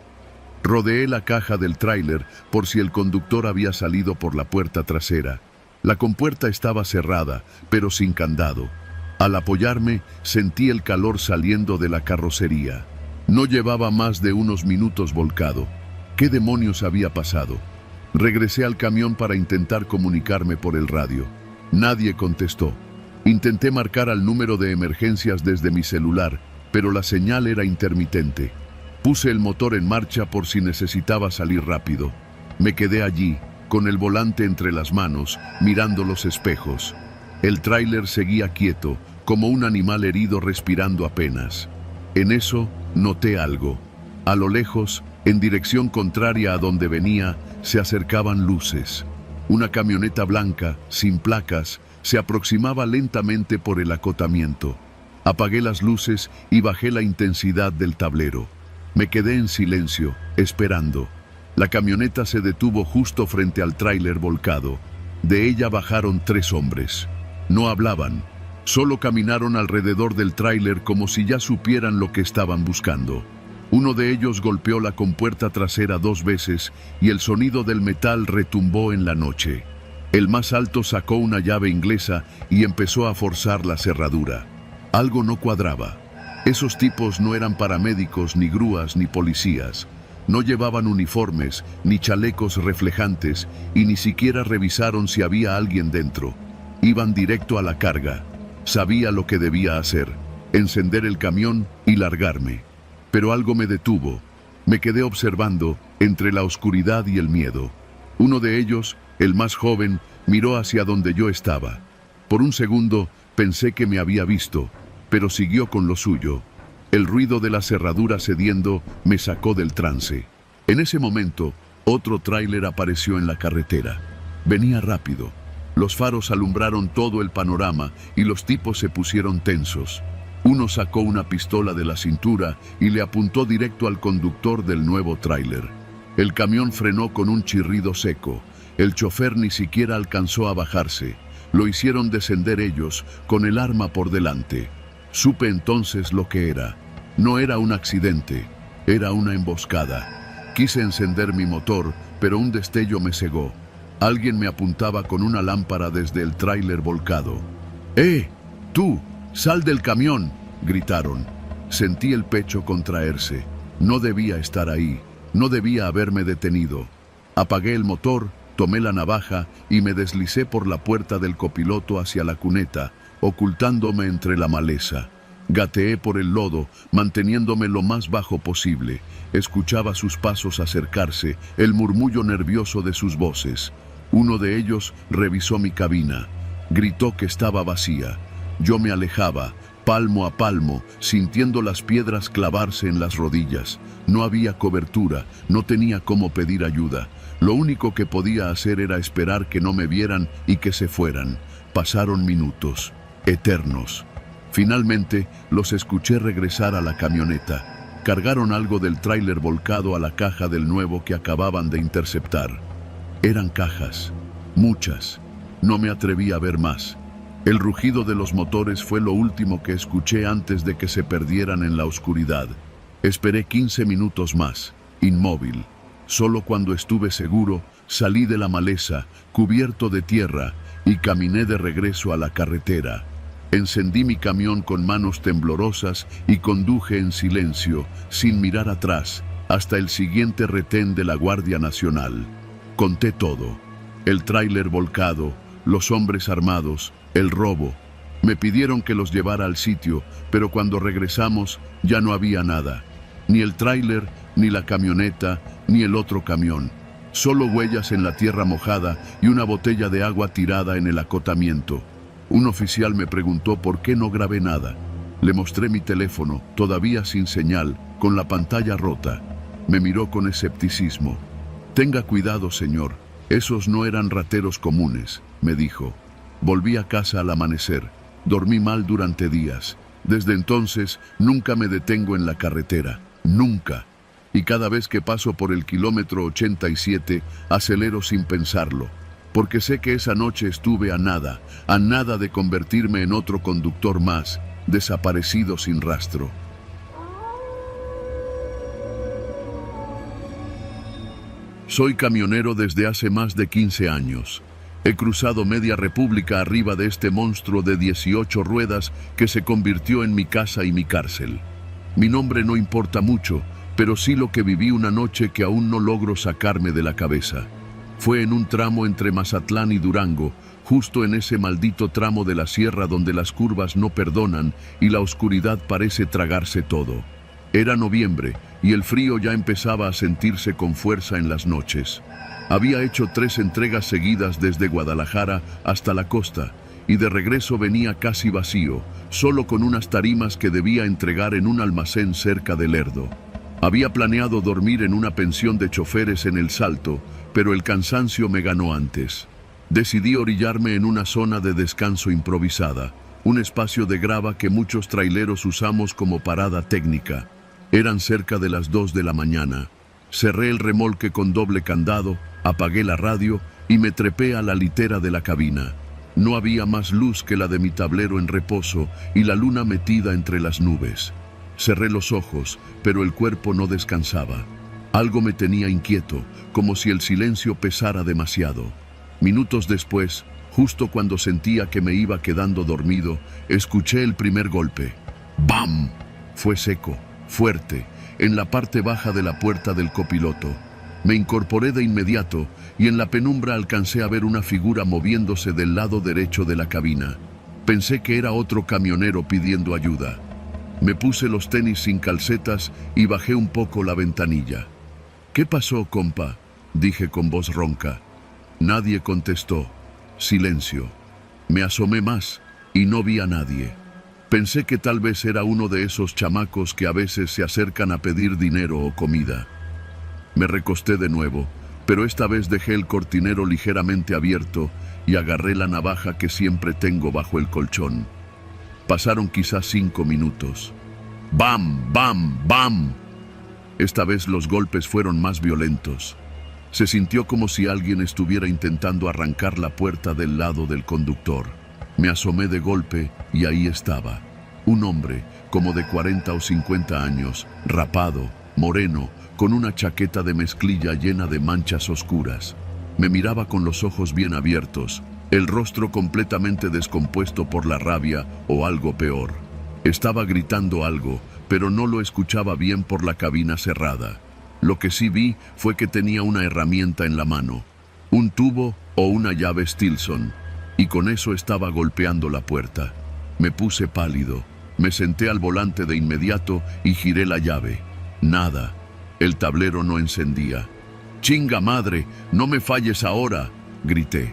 Rodeé la caja del tráiler por si el conductor había salido por la puerta trasera. La compuerta estaba cerrada, pero sin candado. Al apoyarme, sentí el calor saliendo de la carrocería. No llevaba más de unos minutos volcado. ¿Qué demonios había pasado? Regresé al camión para intentar comunicarme por el radio. Nadie contestó. Intenté marcar al número de emergencias desde mi celular, pero la señal era intermitente. Puse el motor en marcha por si necesitaba salir rápido. Me quedé allí, con el volante entre las manos, mirando los espejos. El tráiler seguía quieto, como un animal herido respirando apenas. En eso, noté algo. A lo lejos, en dirección contraria a donde venía, se acercaban luces. Una camioneta blanca, sin placas, se aproximaba lentamente por el acotamiento. Apagué las luces y bajé la intensidad del tablero. Me quedé en silencio, esperando. La camioneta se detuvo justo frente al tráiler volcado. De ella bajaron 3 hombres. No hablaban, solo caminaron alrededor del tráiler como si ya supieran lo que estaban buscando. Uno de ellos golpeó la compuerta trasera 2 veces y el sonido del metal retumbó en la noche. El más alto sacó una llave inglesa y empezó a forzar la cerradura. Algo no cuadraba. Esos tipos no eran paramédicos, ni grúas, ni policías. No llevaban uniformes, ni chalecos reflejantes, y ni siquiera revisaron si había alguien dentro. Iban directo a la carga. Sabía lo que debía hacer: encender el camión y largarme. Pero algo me detuvo. Me quedé observando entre la oscuridad y el miedo. Uno de ellos, el más joven, miró hacia donde yo estaba. Por un segundo pensé que me había visto, pero siguió con lo suyo. El ruido de la cerradura cediendo me sacó del trance. En ese momento, otro tráiler apareció en la carretera. Venía rápido. Los faros alumbraron todo el panorama y los tipos se pusieron tensos. Uno sacó una pistola de la cintura y le apuntó directo al conductor del nuevo tráiler. El camión frenó con un chirrido seco. El chofer ni siquiera alcanzó a bajarse. Lo hicieron descender ellos, con el arma por delante. Supe entonces lo que era. No era un accidente, era una emboscada. Quise encender mi motor, pero un destello me cegó. Alguien me apuntaba con una lámpara desde el tráiler volcado. ¡Tú! ¡Sal del camión!, gritaron. Sentí el pecho contraerse. No debía estar ahí. No debía haberme detenido. Apagué el motor, tomé la navaja y me deslicé por la puerta del copiloto hacia la cuneta, ocultándome entre la maleza. Gateé por el lodo, manteniéndome lo más bajo posible. Escuchaba sus pasos acercarse, el murmullo nervioso de sus voces. Uno de ellos revisó mi cabina. Gritó que estaba vacía. Yo me alejaba, palmo a palmo, sintiendo las piedras clavarse en las rodillas. No había cobertura, no tenía cómo pedir ayuda. Lo único que podía hacer era esperar que no me vieran y que se fueran. Pasaron minutos, eternos. Finalmente, los escuché regresar a la camioneta. Cargaron algo del tráiler volcado a la caja del nuevo que acababan de interceptar. Eran cajas, muchas. No me atreví a ver más. El rugido de los motores fue lo último que escuché antes de que se perdieran en la oscuridad. Esperé 15 minutos más, inmóvil. Solo cuando estuve seguro, salí de la maleza, cubierto de tierra, y caminé de regreso a la carretera. Encendí mi camión con manos temblorosas y conduje en silencio, sin mirar atrás, hasta el siguiente retén de la Guardia Nacional. Conté todo: el tráiler volcado, los hombres armados, el robo. Me pidieron que los llevara al sitio, pero cuando regresamos ya no había nada. Ni el tráiler, ni la camioneta, ni el otro camión. Solo huellas en la tierra mojada y una botella de agua tirada en el acotamiento. Un oficial me preguntó por qué no grabé nada. Le mostré mi teléfono, todavía sin señal, con la pantalla rota. Me miró con escepticismo. «Tenga cuidado, señor. Esos no eran rateros comunes», me dijo. Volví a casa al amanecer. Dormí mal durante días. Desde entonces, nunca me detengo en la carretera. Nunca. Y cada vez que paso por el kilómetro 87, acelero sin pensarlo. Porque sé que esa noche estuve a nada de convertirme en otro conductor más, desaparecido sin rastro. Soy camionero desde hace más de 15 años. He cruzado media república arriba de este monstruo de 18 ruedas que se convirtió en mi casa y mi cárcel. Mi nombre no importa mucho, pero sí lo que viví una noche que aún no logro sacarme de la cabeza. Fue en un tramo entre Mazatlán y Durango, justo en ese maldito tramo de la sierra donde las curvas no perdonan y la oscuridad parece tragarse todo. Era noviembre y el frío ya empezaba a sentirse con fuerza en las noches. Había hecho 3 entregas seguidas desde Guadalajara hasta la costa y de regreso venía casi vacío, solo con unas tarimas que debía entregar en un almacén cerca de Lerdo. Había planeado dormir en una pensión de choferes en El Salto, pero el cansancio me ganó antes. Decidí orillarme en una zona de descanso improvisada, un espacio de grava que muchos traileros usamos como parada técnica. Eran cerca de las 2 de la mañana. Cerré el remolque con doble candado, apagué la radio y me trepé a la litera de la cabina. No había más luz que la de mi tablero en reposo y la luna metida entre las nubes. Cerré los ojos, pero el cuerpo no descansaba. Algo me tenía inquieto, como si el silencio pesara demasiado. Minutos después, justo cuando sentía que me iba quedando dormido, escuché el primer golpe. ¡Bam! Fue seco, fuerte, en la parte baja de la puerta del copiloto. Me incorporé de inmediato y en la penumbra alcancé a ver una figura moviéndose del lado derecho de la cabina. Pensé que era otro camionero pidiendo ayuda. Me puse los tenis sin calcetas y bajé un poco la ventanilla. «¿Qué pasó, compa?», dije con voz ronca. Nadie contestó. Silencio. Me asomé más y no vi a nadie. Pensé que tal vez era uno de esos chamacos que a veces se acercan a pedir dinero o comida. Me recosté de nuevo, pero esta vez dejé el cortinero ligeramente abierto y agarré la navaja que siempre tengo bajo el colchón. Pasaron quizás 5 minutos. ¡Bam! ¡Bam! ¡Bam! Esta vez los golpes fueron más violentos. Se sintió como si alguien estuviera intentando arrancar la puerta del lado del conductor. Me asomé de golpe y ahí estaba. Un hombre, como de 40 o 50 años, rapado, moreno, con una chaqueta de mezclilla llena de manchas oscuras. Me miraba con los ojos bien abiertos, el rostro completamente descompuesto por la rabia o algo peor. Estaba gritando algo, pero no lo escuchaba bien por la cabina cerrada. Lo que sí vi fue que tenía una herramienta en la mano, un tubo o una llave Stilson, y con eso estaba golpeando la puerta. Me puse pálido, me senté al volante de inmediato y giré la llave. Nada, el tablero no encendía. «¡Chinga madre! ¡No me falles ahora!», grité.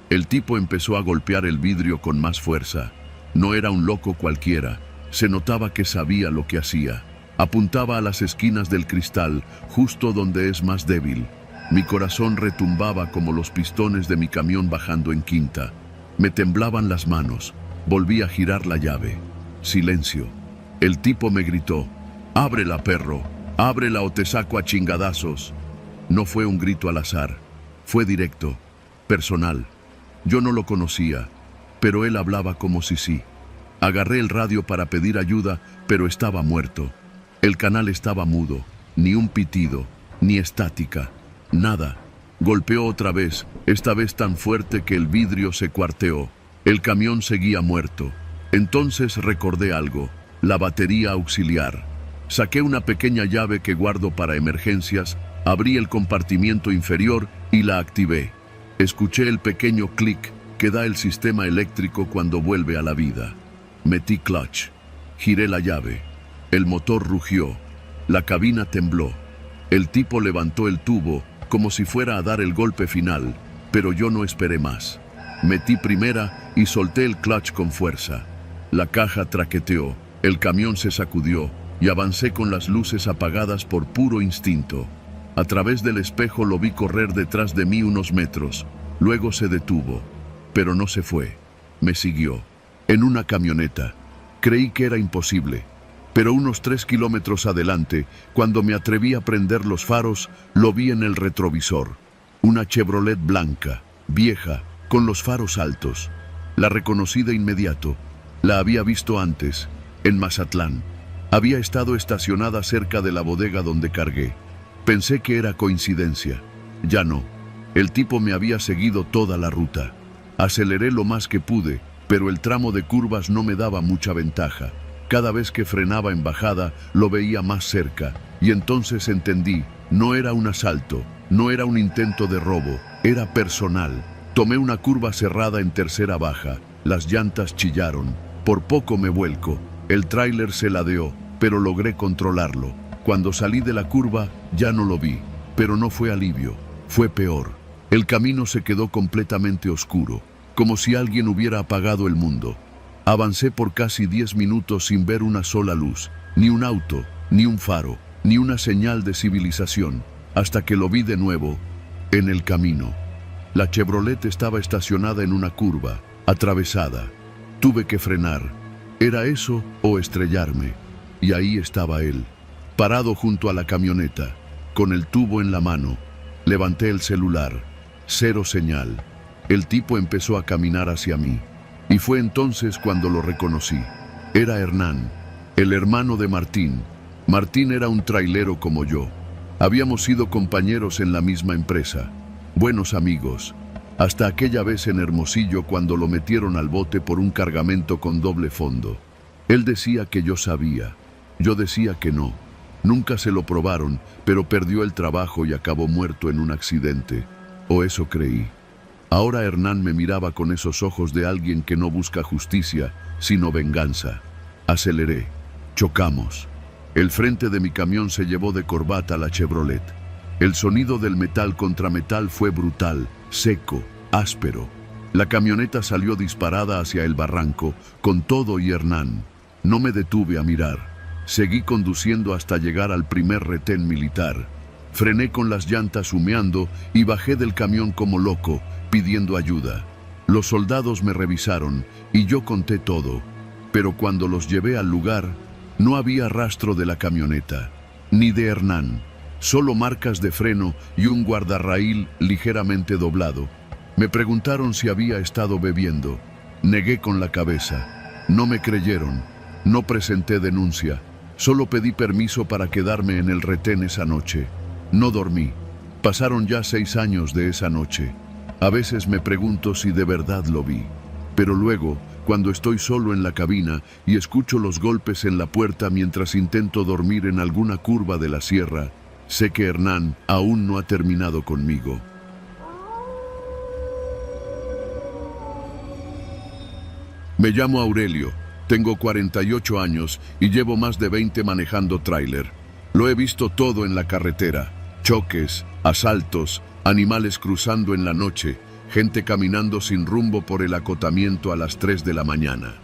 El tipo empezó a golpear el vidrio con más fuerza. No era un loco cualquiera, se notaba que sabía lo que hacía. Apuntaba a las esquinas del cristal, justo donde es más débil. Mi corazón retumbaba como los pistones de mi camión bajando en quinta. Me temblaban las manos. Volví a girar la llave. Silencio. El tipo me gritó: «¡Ábrela, perro! ¡Ábrela o te saco a chingadazos!». No fue un grito al azar. Fue directo, personal. Yo no lo conocía, pero él hablaba como si sí. Agarré el radio para pedir ayuda, pero estaba muerto. El canal estaba mudo, ni un pitido, ni estática, nada. Golpeó otra vez, esta vez tan fuerte que el vidrio se cuarteó. El camión seguía muerto. Entonces recordé algo, la batería auxiliar. Saqué una pequeña llave que guardo para emergencias, abrí el compartimiento inferior y la activé. Escuché el pequeño clic que da el sistema eléctrico cuando vuelve a la vida. Metí clutch, giré la llave. El motor rugió, la cabina tembló. El tipo levantó el tubo como si fuera a dar el golpe final, pero yo no esperé más. Metí primera y solté el clutch con fuerza. La caja traqueteó, el camión se sacudió y avancé con las luces apagadas por puro instinto. A través del espejo lo vi correr detrás de mí unos metros, luego se detuvo, pero no se fue. Me siguió, en una camioneta. Creí que era imposible. Pero unos 3 kilómetros adelante, cuando me atreví a prender los faros, lo vi en el retrovisor. Una Chevrolet blanca, vieja, con los faros altos. La reconocí de inmediato. La había visto antes, en Mazatlán. Había estado estacionada cerca de la bodega donde cargué. Pensé que era coincidencia. Ya no. El tipo me había seguido toda la ruta. Aceleré lo más que pude, pero el tramo de curvas no me daba mucha ventaja. Cada vez que frenaba en bajada, lo veía más cerca, y entonces entendí, no era un asalto, no era un intento de robo, era personal. Tomé una curva cerrada en tercera baja, las llantas chillaron, por poco me vuelco, el tráiler se ladeó, pero logré controlarlo. Cuando salí de la curva, ya no lo vi, pero no fue alivio, fue peor. El camino se quedó completamente oscuro, como si alguien hubiera apagado el mundo. Avancé por casi 10 minutos sin ver una sola luz, ni un auto, ni un faro, ni una señal de civilización, hasta que lo vi de nuevo, en el camino. La Chevrolet estaba estacionada en una curva, atravesada. Tuve que frenar. ¿Era eso o estrellarme? Y ahí estaba él, parado junto a la camioneta, con el tubo en la mano. Levanté el celular. Cero señal. El tipo empezó a caminar hacia mí. Y fue entonces cuando lo reconocí. Era Hernán, el hermano de Martín. Martín era un trailero como yo. Habíamos sido compañeros en la misma empresa. Buenos amigos. Hasta aquella vez en Hermosillo cuando lo metieron al bote por un cargamento con doble fondo. Él decía que yo sabía. Yo decía que no. Nunca se lo probaron, pero perdió el trabajo y acabó muerto en un accidente. O eso creí. Ahora Hernán me miraba con esos ojos de alguien que no busca justicia, sino venganza. Aceleré. Chocamos. El frente de mi camión se llevó de corbata a la Chevrolet. El sonido del metal contra metal fue brutal, seco, áspero. La camioneta salió disparada hacia el barranco, con todo y Hernán. No me detuve a mirar. Seguí conduciendo hasta llegar al primer retén militar. Frené con las llantas humeando y bajé del camión como loco, pidiendo ayuda. Los soldados me revisaron y yo conté todo, pero cuando los llevé al lugar, no había rastro de la camioneta, ni de Hernán, solo marcas de freno y un guardarraíl ligeramente doblado. Me preguntaron si había estado bebiendo. Negué con la cabeza. No me creyeron. No presenté denuncia. Solo pedí permiso para quedarme en el retén esa noche. No dormí. Pasaron ya 6 años de esa noche. A veces me pregunto si de verdad lo vi. Pero luego, cuando estoy solo en la cabina y escucho los golpes en la puerta mientras intento dormir en alguna curva de la sierra, sé que Hernán aún no ha terminado conmigo. Me llamo Aurelio, tengo 48 años y llevo más de 20 manejando tráiler. Lo he visto todo en la carretera: choques, asaltos, animales cruzando en la noche, gente caminando sin rumbo por el acotamiento a las 3 de la mañana.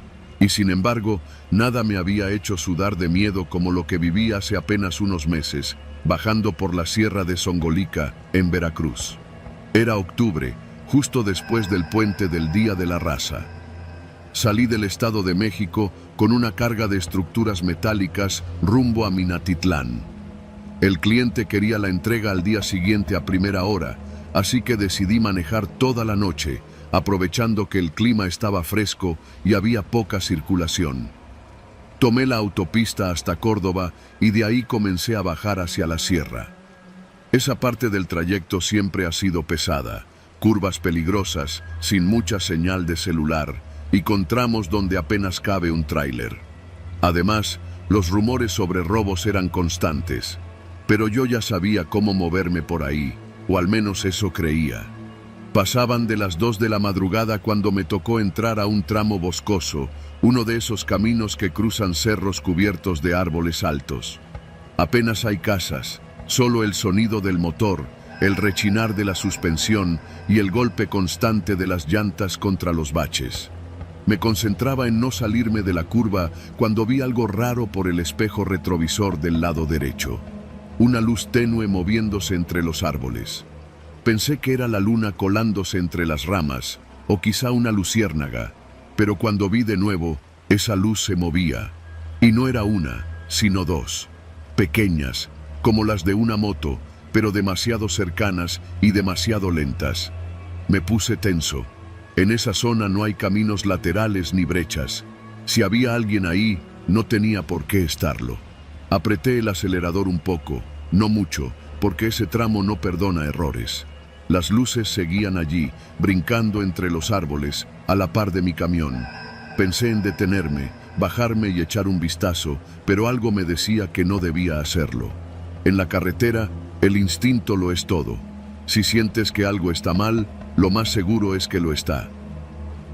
Y sin embargo, nada me había hecho sudar de miedo como lo que viví hace apenas unos meses, bajando por la sierra de Songolica, en Veracruz. Era octubre, justo después del puente del Día de la Raza. Salí del Estado de México con una carga de estructuras metálicas rumbo a Minatitlán. El cliente quería la entrega al día siguiente a primera hora, así que decidí manejar toda la noche, aprovechando que el clima estaba fresco y había poca circulación. Tomé la autopista hasta Córdoba y de ahí comencé a bajar hacia la sierra. Esa parte del trayecto siempre ha sido pesada, curvas peligrosas, sin mucha señal de celular y con tramos donde apenas cabe un tráiler. Además, los rumores sobre robos eran constantes, pero yo ya sabía cómo moverme por ahí, o al menos eso creía. Pasaban de las 2 de la madrugada cuando me tocó entrar a un tramo boscoso, uno de esos caminos que cruzan cerros cubiertos de árboles altos. Apenas hay casas, solo el sonido del motor, el rechinar de la suspensión y el golpe constante de las llantas contra los baches. Me concentraba en no salirme de la curva cuando vi algo raro por el espejo retrovisor del lado derecho. Una luz tenue moviéndose entre los árboles. Pensé que era la luna colándose entre las ramas, o quizá una luciérnaga, pero cuando vi de nuevo, esa luz se movía. Y no era una, sino 2, pequeñas, como las de una moto, pero demasiado cercanas y demasiado lentas. Me puse tenso. En esa zona no hay caminos laterales ni brechas. Si había alguien ahí, no tenía por qué estarlo. Apreté el acelerador un poco, no mucho, porque ese tramo no perdona errores. Las luces seguían allí, brincando entre los árboles, a la par de mi camión. Pensé en detenerme, bajarme y echar un vistazo, pero algo me decía que no debía hacerlo. En la carretera, el instinto lo es todo. Si sientes que algo está mal, lo más seguro es que lo está.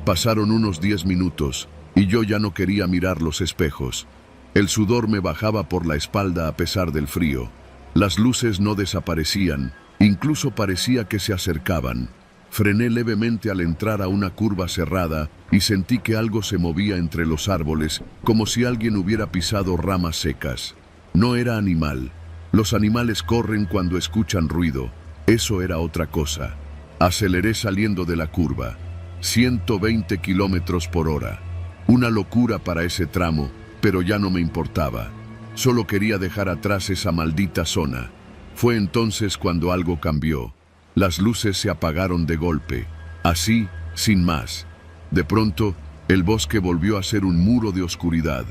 Pasaron unos 10 minutos y yo ya no quería mirar los espejos. El sudor me bajaba por la espalda a pesar del frío. Las luces no desaparecían, incluso parecía que se acercaban. Frené levemente al entrar a una curva cerrada y sentí que algo se movía entre los árboles, como si alguien hubiera pisado ramas secas. No era animal. Los animales corren cuando escuchan ruido. Eso era otra cosa. Aceleré saliendo de la curva. 120 kilómetros por hora. Una locura para ese tramo, pero ya no me importaba. Solo quería dejar atrás esa maldita zona. Fue entonces cuando algo cambió. Las luces se apagaron de golpe. Así, sin más. De pronto, el bosque volvió a ser un muro de oscuridad.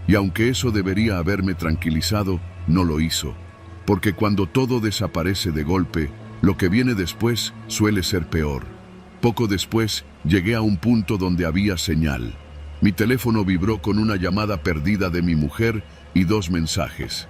Y aunque eso debería haberme tranquilizado, no lo hizo. Porque cuando todo desaparece de golpe, lo que viene después suele ser peor. Poco después, llegué a un punto donde había señal. Mi teléfono vibró con una llamada perdida de mi mujer y 2 mensajes.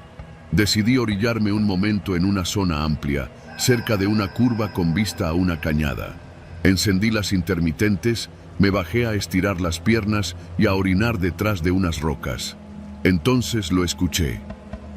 Decidí orillarme un momento en una zona amplia, cerca de una curva con vista a una cañada. Encendí las intermitentes, me bajé a estirar las piernas y a orinar detrás de unas rocas. Entonces lo escuché.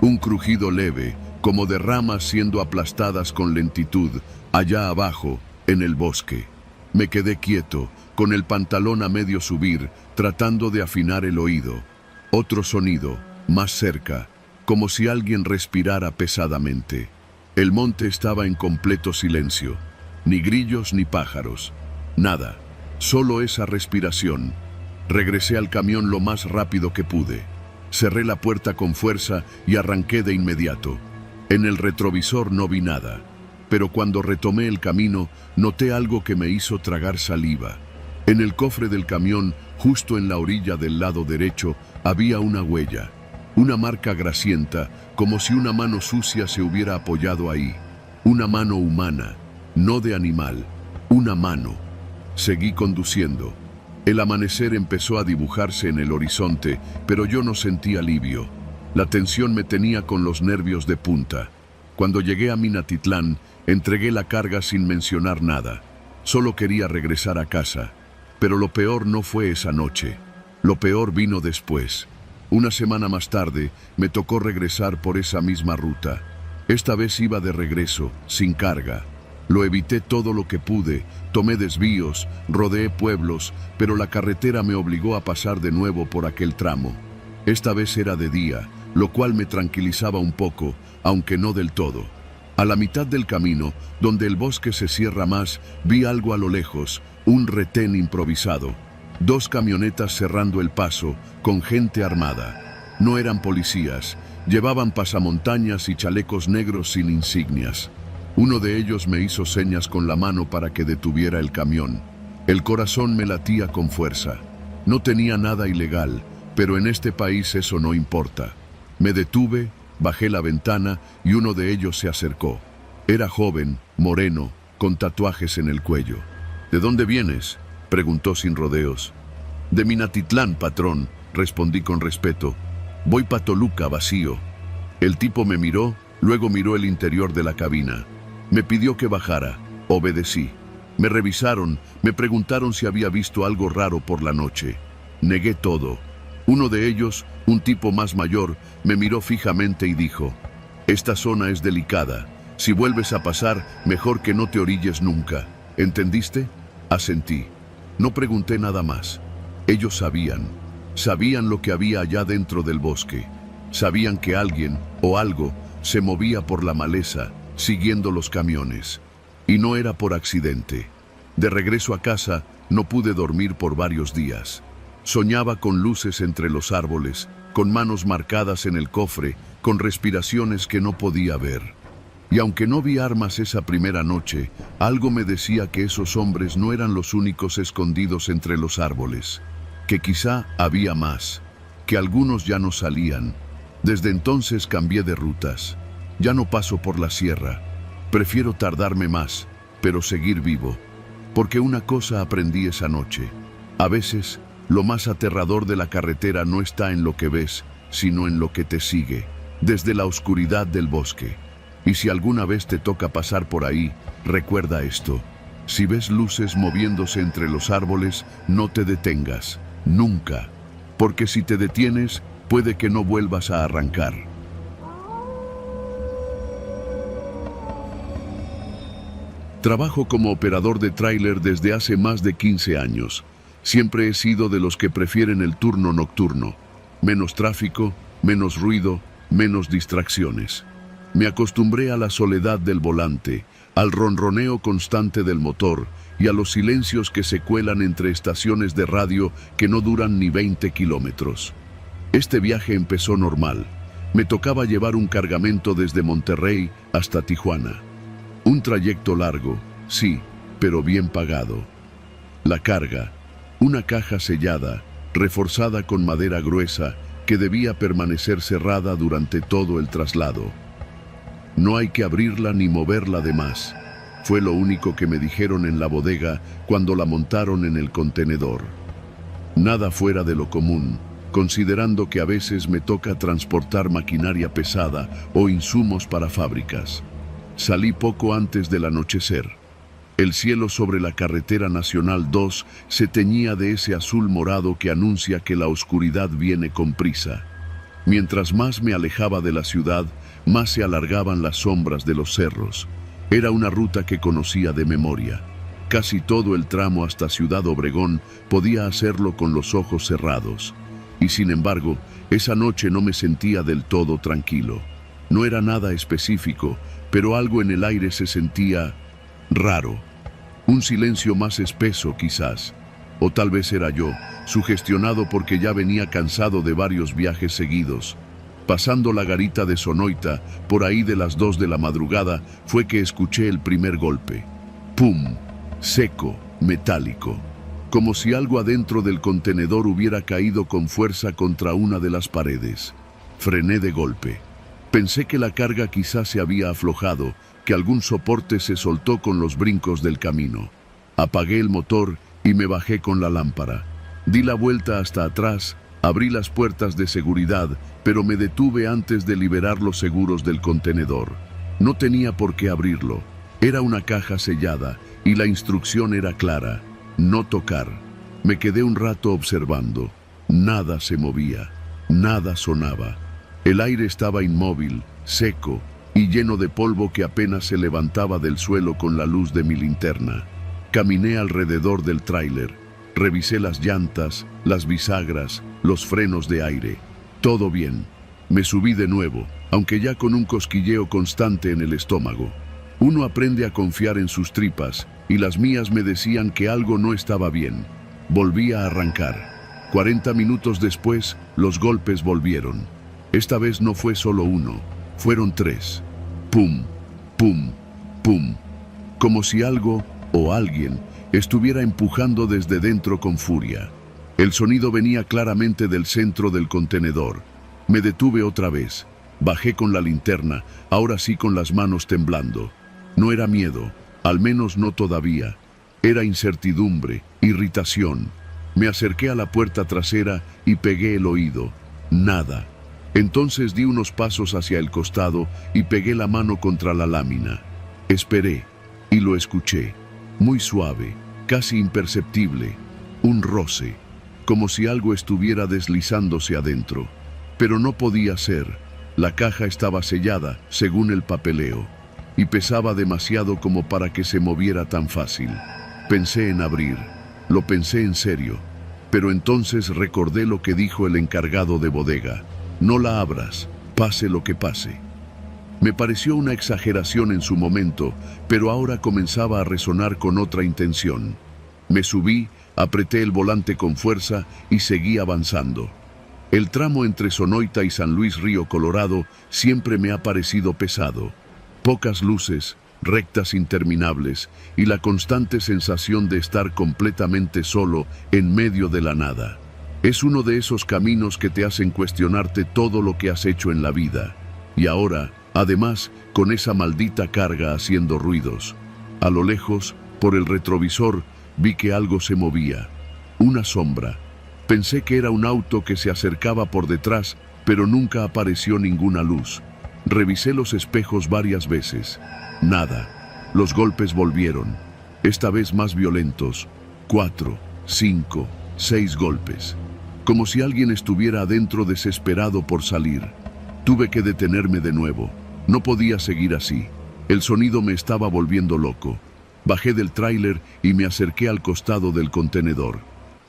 Un crujido leve, como de ramas siendo aplastadas con lentitud, allá abajo, en el bosque. Me quedé quieto, con el pantalón a medio subir, tratando de afinar el oído. Otro sonido, más cerca, como si alguien respirara pesadamente. El monte estaba en completo silencio. Ni grillos ni pájaros. Nada. Solo esa respiración. Regresé al camión lo más rápido que pude. Cerré la puerta con fuerza y arranqué de inmediato. En el retrovisor no vi nada, pero cuando retomé el camino, noté algo que me hizo tragar saliva. En el cofre del camión, justo en la orilla del lado derecho, había una huella. Una marca grasienta, como si una mano sucia se hubiera apoyado ahí. Una mano humana, no de animal. Una mano. Seguí conduciendo. El amanecer empezó a dibujarse en el horizonte, pero yo no sentí alivio. La tensión me tenía con los nervios de punta. Cuando llegué a Minatitlán, entregué la carga sin mencionar nada. Solo quería regresar a casa. Pero lo peor no fue esa noche. Lo peor vino después. Una semana más tarde, me tocó regresar por esa misma ruta. Esta vez iba de regreso, sin carga. Lo evité todo lo que pude, tomé desvíos, rodeé pueblos, pero la carretera me obligó a pasar de nuevo por aquel tramo. Esta vez era de día, lo cual me tranquilizaba un poco, aunque no del todo. A la mitad del camino, donde el bosque se cierra más, vi algo a lo lejos, un retén improvisado. 2 camionetas cerrando el paso, con gente armada. No eran policías, llevaban pasamontañas y chalecos negros sin insignias. Uno de ellos me hizo señas con la mano para que detuviera el camión. El corazón me latía con fuerza. No tenía nada ilegal, pero en este país eso no importa. Me detuve, bajé la ventana y uno de ellos se acercó. Era joven, moreno, con tatuajes en el cuello. ¿De dónde vienes?, preguntó sin rodeos. De Minatitlán, patrón, respondí con respeto. Voy pa' Toluca, vacío. El tipo me miró, luego miró el interior de la cabina. Me pidió que bajara. Obedecí. Me revisaron, me preguntaron si había visto algo raro por la noche. Negué todo. Uno de ellos, un tipo más mayor, me miró fijamente y dijo: «Esta zona es delicada. Si vuelves a pasar, mejor que no te orilles nunca. ¿Entendiste?». Asentí. No pregunté nada más. Ellos sabían lo que había allá dentro del bosque. Sabían que alguien o algo se movía por la maleza, siguiendo los camiones. Y no era por accidente. De regreso a casa, no pude dormir por varios días. Soñaba con luces entre los árboles, con manos marcadas en el cofre, con respiraciones que no podía ver. Y aunque no vi armas esa primera noche, algo me decía que esos hombres no eran los únicos escondidos entre los árboles, que quizá había más, que algunos ya no salían. Desde entonces cambié de rutas. Ya no paso por la sierra. Prefiero tardarme más, pero seguir vivo. Porque una cosa aprendí esa noche. A veces, lo más aterrador de la carretera no está en lo que ves, sino en lo que te sigue, desde la oscuridad del bosque. Y si alguna vez te toca pasar por ahí, recuerda esto. Si ves luces moviéndose entre los árboles, no te detengas. Nunca. Porque si te detienes, puede que no vuelvas a arrancar. Trabajo como operador de tráiler desde hace más de 15 años. Siempre he sido de los que prefieren el turno nocturno. Menos tráfico, menos ruido, menos distracciones. Me acostumbré a la soledad del volante, al ronroneo constante del motor y a los silencios que se cuelan entre estaciones de radio que no duran ni 20 kilómetros. Este viaje empezó normal. Me tocaba llevar un cargamento desde Monterrey hasta Tijuana. Un trayecto largo, sí, pero bien pagado. La carga, una caja sellada, reforzada con madera gruesa, que debía permanecer cerrada durante todo el traslado. No hay que abrirla ni moverla de más. Fue lo único que me dijeron en la bodega cuando la montaron en el contenedor. Nada fuera de lo común, considerando que a veces me toca transportar maquinaria pesada o insumos para fábricas. Salí poco antes del anochecer. El cielo sobre la carretera nacional 2 se teñía de ese azul morado que anuncia que la oscuridad viene con prisa. Mientras más me alejaba de la ciudad, más se alargaban las sombras de los cerros. Era una ruta que conocía de memoria. Casi todo el tramo hasta Ciudad Obregón podía hacerlo con los ojos cerrados. Y sin embargo, esa noche no me sentía del todo tranquilo. No era nada específico, pero algo en el aire se sentía raro. Un silencio más espeso, quizás. O tal vez era yo, sugestionado porque ya venía cansado de varios viajes seguidos. Pasando la garita de Sonoita, por ahí de las 2 de la madrugada, fue que escuché el primer golpe. ¡Pum! Seco, metálico. Como si algo adentro del contenedor hubiera caído con fuerza contra una de las paredes. Frené de golpe. Pensé que la carga quizás se había aflojado, que algún soporte se soltó con los brincos del camino. Apagué el motor y me bajé con la lámpara. Di la vuelta hasta atrás, abrí las puertas de seguridad, pero me detuve antes de liberar los seguros del contenedor. No tenía por qué abrirlo. Era una caja sellada y la instrucción era clara: no tocar. Me quedé un rato observando. Nada se movía, nada sonaba. El aire estaba inmóvil, seco y lleno de polvo que apenas se levantaba del suelo con la luz de mi linterna. Caminé alrededor del tráiler, revisé las llantas, las bisagras, los frenos de aire. Todo bien. Me subí de nuevo, aunque ya con un cosquilleo constante en el estómago. Uno aprende a confiar en sus tripas, y las mías me decían que algo no estaba bien. Volví a arrancar. 40 minutos después, los golpes volvieron. Esta vez no fue solo uno, fueron 3. Pum, pum, pum. Como si algo o alguien estuviera empujando desde dentro con furia. El sonido venía claramente del centro del contenedor. Me detuve otra vez. Bajé con la linterna, ahora sí con las manos temblando. No era miedo, al menos no todavía. Era incertidumbre, irritación. Me acerqué a la puerta trasera y pegué el oído. Nada. Entonces di unos pasos hacia el costado y pegué la mano contra la lámina. Esperé y lo escuché. Muy suave, casi imperceptible. Un roce, como si algo estuviera deslizándose adentro. Pero no podía ser. La caja estaba sellada, según el papeleo, y pesaba demasiado como para que se moviera tan fácil. Pensé en abrir. Lo pensé en serio. Pero entonces recordé lo que dijo el encargado de bodega. No la abras, pase lo que pase. Me pareció una exageración en su momento, pero ahora comenzaba a resonar con otra intención. Me subí, apreté el volante con fuerza y seguí avanzando. El tramo entre Sonoita y San Luis Río Colorado siempre me ha parecido pesado. Pocas luces, rectas interminables y la constante sensación de estar completamente solo en medio de la nada. Es uno de esos caminos que te hacen cuestionarte todo lo que has hecho en la vida. Y ahora, además, con esa maldita carga haciendo ruidos. A lo lejos, por el retrovisor, vi que algo se movía. Una sombra. Pensé que era un auto que se acercaba por detrás, pero nunca apareció ninguna luz. Revisé los espejos varias veces. Nada. Los golpes volvieron. Esta vez más violentos. 4, 5, 6 golpes. Como si alguien estuviera adentro desesperado por salir. Tuve que detenerme de nuevo. No podía seguir así. El sonido me estaba volviendo loco. Bajé del tráiler y me acerqué al costado del contenedor.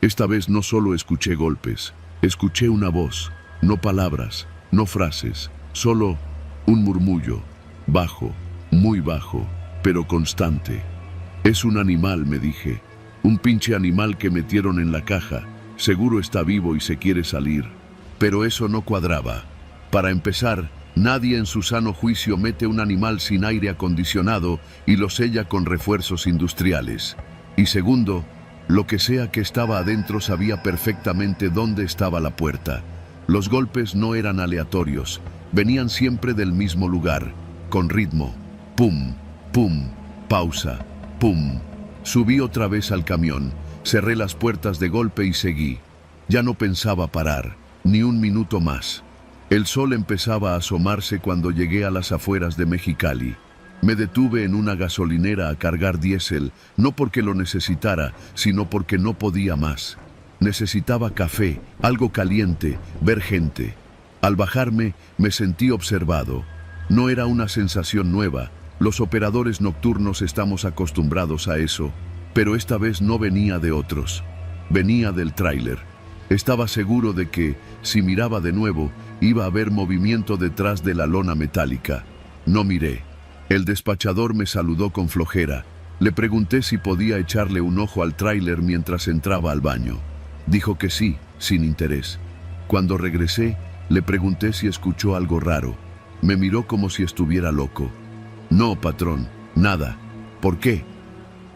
Esta vez no solo escuché golpes, escuché una voz, no palabras, no frases, solo un murmullo, bajo, muy bajo, pero constante. Es un animal, me dije, un pinche animal que metieron en la caja, seguro está vivo y se quiere salir. Pero eso no cuadraba. Para empezar, nadie en su sano juicio mete un animal sin aire acondicionado y lo sella con refuerzos industriales. Y segundo, lo que sea que estaba adentro sabía perfectamente dónde estaba la puerta. Los golpes no eran aleatorios, venían siempre del mismo lugar, con ritmo. Pum, pum, pausa, pum. Subí otra vez al camión, cerré las puertas de golpe y seguí. Ya no pensaba parar, ni un minuto más. El sol empezaba a asomarse cuando llegué a las afueras de Mexicali. Me detuve en una gasolinera a cargar diésel, no porque lo necesitara, sino porque no podía más. Necesitaba café, algo caliente, ver gente. Al bajarme, me sentí observado. No era una sensación nueva, los operadores nocturnos estamos acostumbrados a eso, pero esta vez no venía de otros. Venía del tráiler. Estaba seguro de que, si miraba de nuevo, iba a haber movimiento detrás de la lona metálica. No miré. El despachador me saludó con flojera. Le pregunté si podía echarle un ojo al tráiler mientras entraba al baño. Dijo que sí, sin interés. Cuando regresé, le pregunté si escuchó algo raro. Me miró como si estuviera loco. No, patrón, nada. ¿Por qué?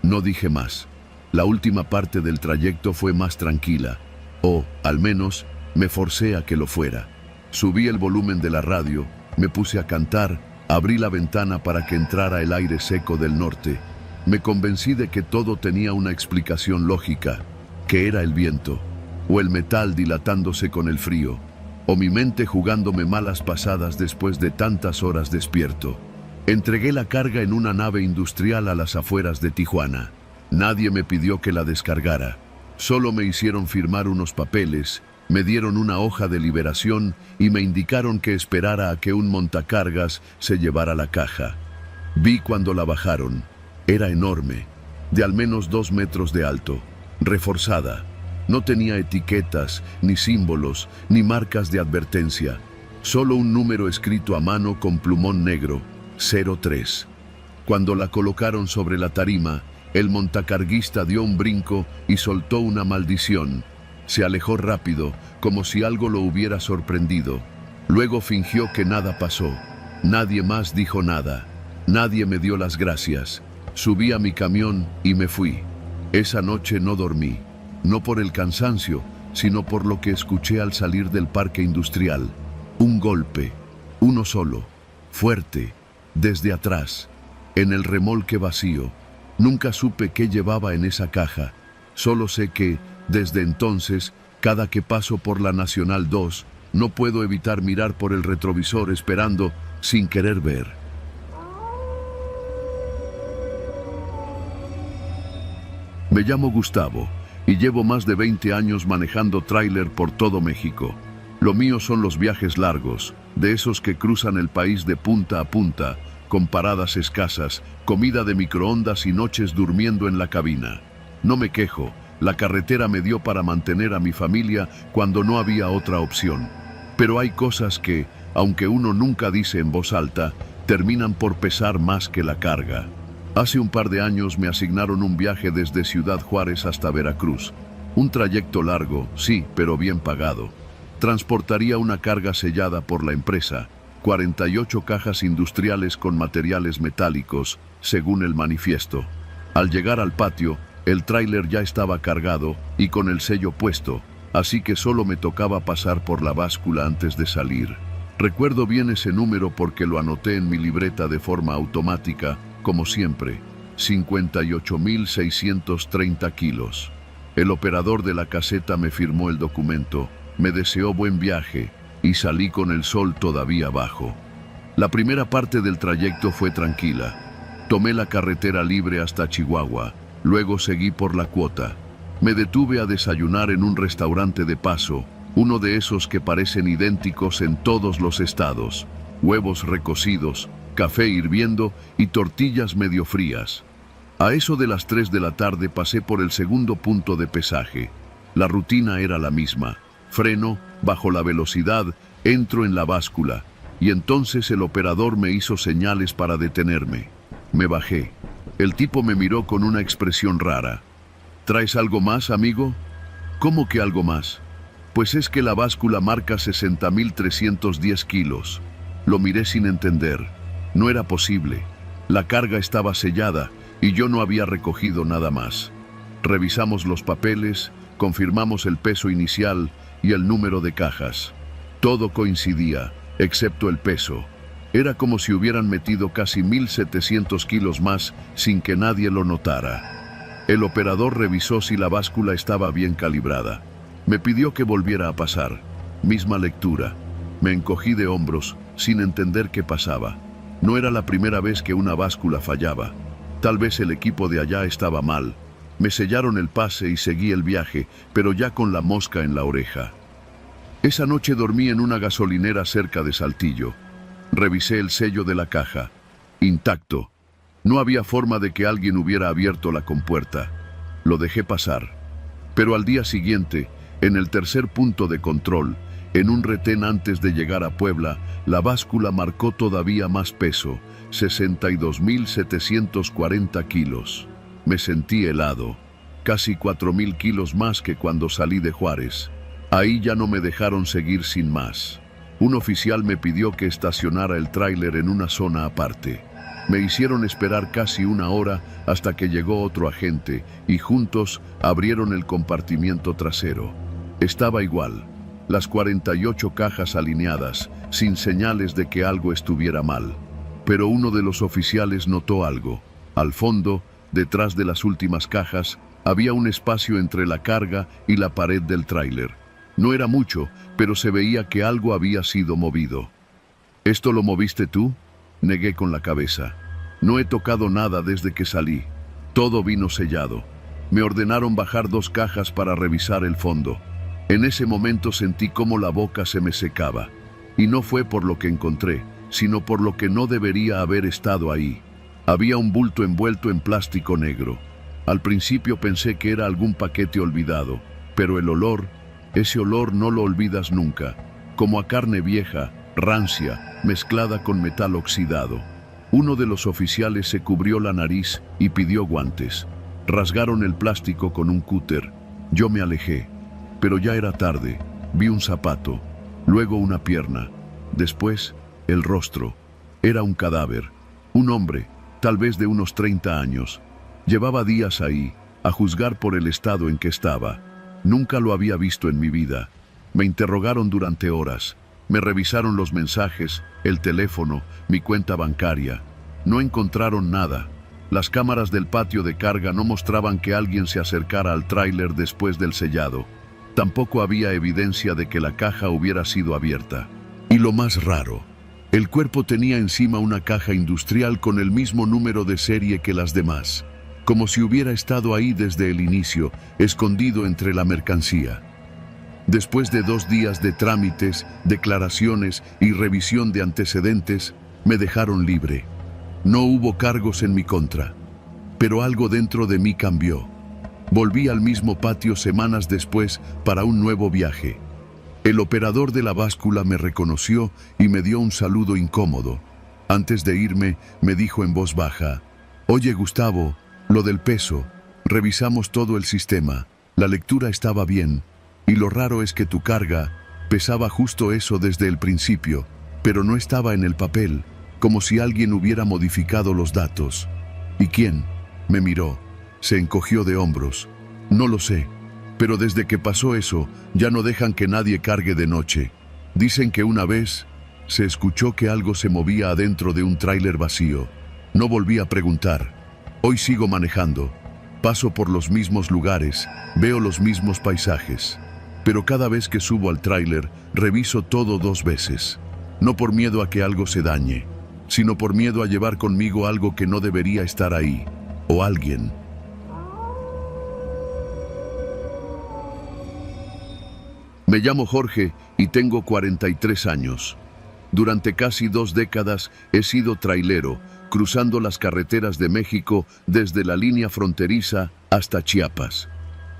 No dije más. La última parte del trayecto fue más tranquila. O, al menos, me forcé a que lo fuera. Subí el volumen de la radio, me puse a cantar, abrí la ventana para que entrara el aire seco del norte. Me convencí de que todo tenía una explicación lógica, que era el viento, o el metal dilatándose con el frío, o mi mente jugándome malas pasadas después de tantas horas despierto. Entregué la carga en una nave industrial a las afueras de Tijuana. Nadie me pidió que la descargara. Solo me hicieron firmar unos papeles, me dieron una hoja de liberación y me indicaron que esperara a que un montacargas se llevara la caja. Vi cuando la bajaron. Era enorme, de al menos 2 metros de alto, reforzada. No tenía etiquetas, ni símbolos, ni marcas de advertencia. Solo un número escrito a mano con plumón negro, 03. Cuando la colocaron sobre la tarima, el montacarguista dio un brinco y soltó una maldición. Se alejó rápido, como si algo lo hubiera sorprendido. Luego fingió que nada pasó. Nadie más dijo nada. Nadie me dio las gracias. Subí a mi camión y me fui. Esa noche no dormí. No por el cansancio, sino por lo que escuché al salir del parque industrial. Un golpe, uno solo, fuerte, desde atrás, en el remolque vacío. Nunca supe qué llevaba en esa caja. Solo sé que, desde entonces, cada que paso por la Nacional 2, no puedo evitar mirar por el retrovisor esperando, sin querer ver. Me llamo Gustavo y llevo más de 20 años manejando tráiler por todo México. Lo mío son los viajes largos, de esos que cruzan el país de punta a punta, con paradas escasas, comida de microondas y noches durmiendo en la cabina. No me quejo, la carretera me dio para mantener a mi familia cuando no había otra opción. Pero hay cosas que, aunque uno nunca dice en voz alta, terminan por pesar más que la carga. Hace un par de años me asignaron un viaje desde Ciudad Juárez hasta Veracruz. Un trayecto largo, sí, pero bien pagado. Transportaría una carga sellada por la empresa, 48 cajas industriales con materiales metálicos, según el manifiesto. Al llegar al patio, el tráiler ya estaba cargado y con el sello puesto, así que solo me tocaba pasar por la báscula antes de salir. Recuerdo bien ese número porque lo anoté en mi libreta de forma automática, como siempre, 58.630 kilos. El operador de la caseta me firmó el documento, me deseó buen viaje y salí con el sol todavía bajo. La primera parte del trayecto fue tranquila. Tomé la carretera libre hasta Chihuahua, luego seguí por la cuota. Me detuve a desayunar en un restaurante de paso, uno de esos que parecen idénticos en todos los estados. Huevos recocidos, café hirviendo y tortillas medio frías. A eso de las 3 de la tarde pasé por el segundo punto de pesaje. La rutina era la misma. Freno, bajo la velocidad, entro en la báscula, y entonces el operador me hizo señales para detenerme. Me bajé. El tipo me miró con una expresión rara. ¿Traes algo más, amigo? ¿Cómo que algo más? Pues es que la báscula marca 60.310 kilos. Lo miré sin entender. No era posible. La carga estaba sellada y yo no había recogido nada más. Revisamos los papeles, confirmamos el peso inicial y el número de cajas. Todo coincidía, excepto el peso. Era como si hubieran metido casi 1.700 kilos más sin que nadie lo notara. El operador revisó si la báscula estaba bien calibrada. Me pidió que volviera a pasar. Misma lectura. Me encogí de hombros, sin entender qué pasaba. No era la primera vez que una báscula fallaba. Tal vez el equipo de allá estaba mal. Me sellaron el pase y seguí el viaje, pero ya con la mosca en la oreja. Esa noche dormí en una gasolinera cerca de Saltillo. Revisé el sello de la caja. Intacto. No había forma de que alguien hubiera abierto la compuerta. Lo dejé pasar. Pero al día siguiente, En el tercer punto de control, en un retén antes de llegar a Puebla, la báscula marcó todavía más peso, 62.740 kilos. Me sentí helado, casi 4.000 kilos más que cuando salí de Juárez. Ahí ya no me dejaron seguir sin más. Un oficial me pidió que estacionara el tráiler en una zona aparte. Me hicieron esperar casi una hora hasta que llegó otro agente y juntos abrieron el compartimiento trasero. Estaba igual, las 48 cajas alineadas, sin señales de que algo estuviera mal. Pero uno de los oficiales notó algo. Al fondo, detrás de las últimas cajas, había un espacio entre la carga y la pared del tráiler. No era mucho, pero se veía que algo había sido movido. ¿Esto lo moviste tú? Negué con la cabeza. No he tocado nada desde que salí. Todo vino sellado. Me ordenaron bajar 2 cajas para revisar el fondo. En ese momento sentí cómo la boca se me secaba. Y no fue por lo que encontré, sino por lo que no debería haber estado ahí. Había un bulto envuelto en plástico negro. Al principio pensé que era algún paquete olvidado, pero el olor, ese olor no lo olvidas nunca, como a carne vieja, rancia, mezclada con metal oxidado. Uno de los oficiales se cubrió la nariz y pidió guantes. Rasgaron el plástico con un cúter. Yo me alejé, pero ya era tarde. Vi un zapato, luego una pierna, después el rostro. Era un cadáver, un hombre, tal vez de unos 30 años. Llevaba días ahí, a juzgar por el estado en que estaba. Nunca lo había visto en mi vida. Me interrogaron durante horas. Me revisaron los mensajes, el teléfono, mi cuenta bancaria. No encontraron nada. Las cámaras del patio de carga no mostraban que alguien se acercara al tráiler después del sellado. Tampoco había evidencia de que la caja hubiera sido abierta. Y lo más raro, el cuerpo tenía encima una caja industrial con el mismo número de serie que las demás, como si hubiera estado ahí desde el inicio, escondido entre la mercancía. Después de 2 días de trámites, declaraciones y revisión de antecedentes, me dejaron libre. No hubo cargos en mi contra, pero algo dentro de mí cambió. Volví al mismo patio semanas después para un nuevo viaje. El operador de la báscula me reconoció y me dio un saludo incómodo. Antes de irme, me dijo en voz baja: «Oye, Gustavo, lo del peso, revisamos todo el sistema, la lectura estaba bien, y lo raro es que tu carga pesaba justo eso desde el principio, pero no estaba en el papel, como si alguien hubiera modificado los datos». «¿Y quién?». Me miró, se encogió de hombros. «No lo sé, pero desde que pasó eso, ya no dejan que nadie cargue de noche. Dicen que una vez se escuchó que algo se movía adentro de un tráiler vacío. No volví a preguntar. Hoy sigo manejando, paso por los mismos lugares, veo los mismos paisajes. Pero cada vez que subo al tráiler, reviso todo 2 veces. No por miedo a que algo se dañe, sino por miedo a llevar conmigo algo que no debería estar ahí, o alguien». Me llamo Jorge y tengo 43 años. Durante casi 2 décadas he sido trailero, cruzando las carreteras de México desde la línea fronteriza hasta Chiapas.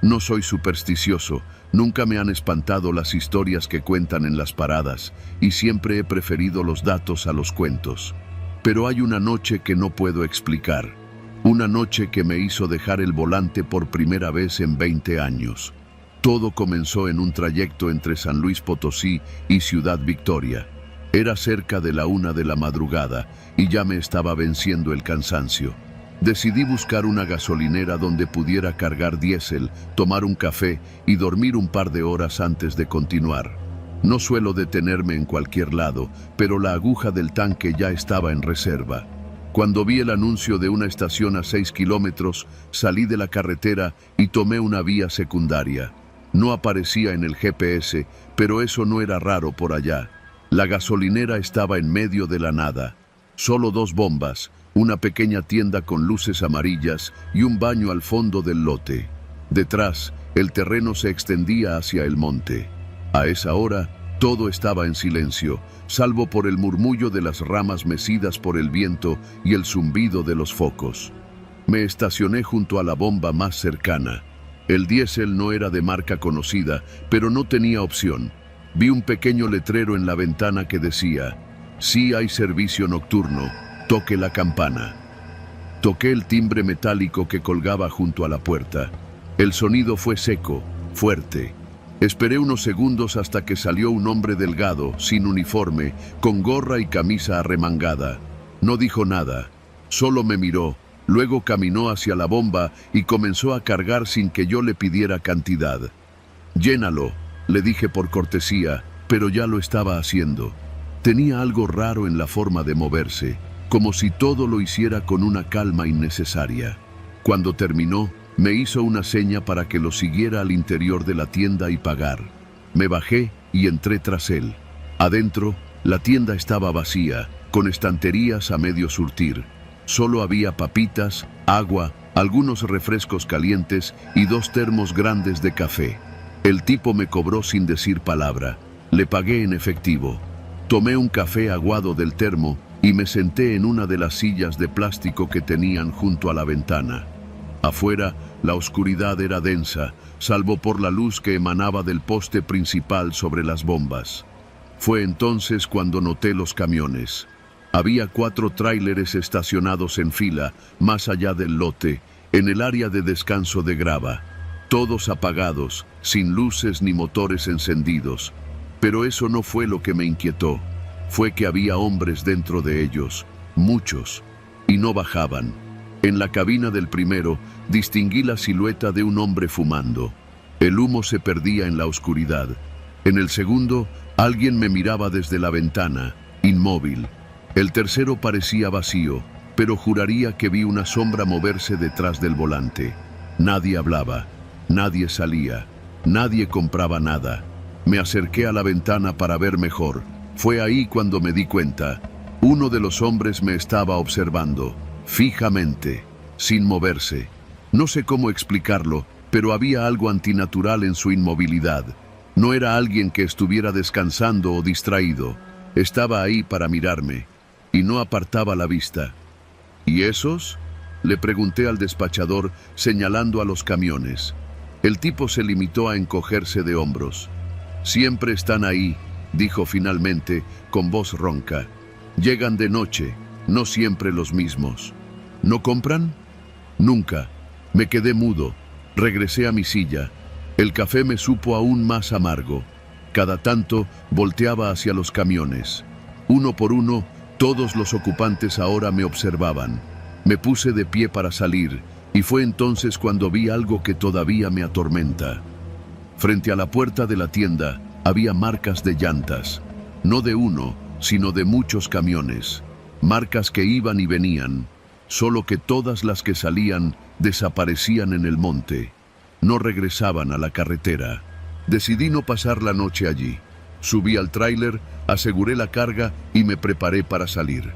No soy supersticioso, nunca me han espantado las historias que cuentan en las paradas y siempre he preferido los datos a los cuentos. Pero hay una noche que no puedo explicar, una noche que me hizo dejar el volante por primera vez en 20 años. Todo comenzó en un trayecto entre San Luis Potosí y Ciudad Victoria. Era cerca de la 1 de la madrugada y ya me estaba venciendo el cansancio. Decidí buscar una gasolinera donde pudiera cargar diésel, tomar un café y dormir un par de horas antes de continuar. No suelo detenerme en cualquier lado, pero la aguja del tanque ya estaba en reserva. Cuando vi el anuncio de una estación a 6 kilómetros, salí de la carretera y tomé una vía secundaria. No aparecía en el GPS, pero eso no era raro por allá. La gasolinera estaba en medio de la nada. Solo 2 bombas, una pequeña tienda con luces amarillas y un baño al fondo del lote. Detrás, el terreno se extendía hacia el monte. A esa hora, todo estaba en silencio, salvo por el murmullo de las ramas mecidas por el viento y el zumbido de los focos. Me estacioné junto a la bomba más cercana. El diésel no era de marca conocida, pero no tenía opción. Vi un pequeño letrero en la ventana que decía: "Sí hay servicio nocturno, toque la campana". Toqué el timbre metálico que colgaba junto a la puerta. El sonido fue seco, fuerte. Esperé unos segundos hasta que salió un hombre delgado, sin uniforme, con gorra y camisa arremangada. No dijo nada, solo me miró, luego caminó hacia la bomba y comenzó a cargar sin que yo le pidiera cantidad. «Llénalo», le dije por cortesía, pero ya lo estaba haciendo. Tenía algo raro en la forma de moverse, como si todo lo hiciera con una calma innecesaria. Cuando terminó, me hizo una seña para que lo siguiera al interior de la tienda y pagar. Me bajé y entré tras él. Adentro, la tienda estaba vacía, con estanterías a medio surtir. Solo había papitas, agua, algunos refrescos calientes y 2 termos grandes de café. El tipo me cobró sin decir palabra. Le pagué en efectivo. Tomé un café aguado del termo y me senté en una de las sillas de plástico que tenían junto a la ventana. Afuera, la oscuridad era densa, salvo por la luz que emanaba del poste principal sobre las bombas. Fue entonces cuando noté los camiones. Había 4 tráileres estacionados en fila, más allá del lote, en el área de descanso de grava. Todos apagados, sin luces ni motores encendidos. Pero eso no fue lo que me inquietó. Fue que había hombres dentro de ellos, muchos, y no bajaban. En la cabina del primero, distinguí la silueta de un hombre fumando. El humo se perdía en la oscuridad. En el segundo, alguien me miraba desde la ventana, inmóvil. El tercero parecía vacío, pero juraría que vi una sombra moverse detrás del volante. Nadie hablaba, nadie salía, nadie compraba nada. Me acerqué a la ventana para ver mejor. Fue ahí cuando me di cuenta. Uno de los hombres me estaba observando, fijamente, sin moverse. No sé cómo explicarlo, pero había algo antinatural en su inmovilidad. No era alguien que estuviera descansando o distraído. Estaba ahí para mirarme, y no apartaba la vista. ¿Y esos?, le pregunté al despachador, señalando a los camiones. El tipo se limitó a encogerse de hombros. «Siempre están ahí», dijo finalmente, con voz ronca. «Llegan de noche, no siempre los mismos». «¿No compran?» «Nunca». Me quedé mudo. Regresé a mi silla. El café me supo aún más amargo. Cada tanto volteaba hacia los camiones. Uno por uno, todos los ocupantes ahora me observaban. Me puse de pie para salir, y fue entonces cuando vi algo que todavía me atormenta. Frente a la puerta de la tienda había marcas de llantas, no de uno, sino de muchos camiones, marcas que iban y venían, solo que todas las que salían desaparecían en el monte, no regresaban a la carretera. Decidí no pasar la noche allí. Subí al tráiler, aseguré la carga y me preparé para salir.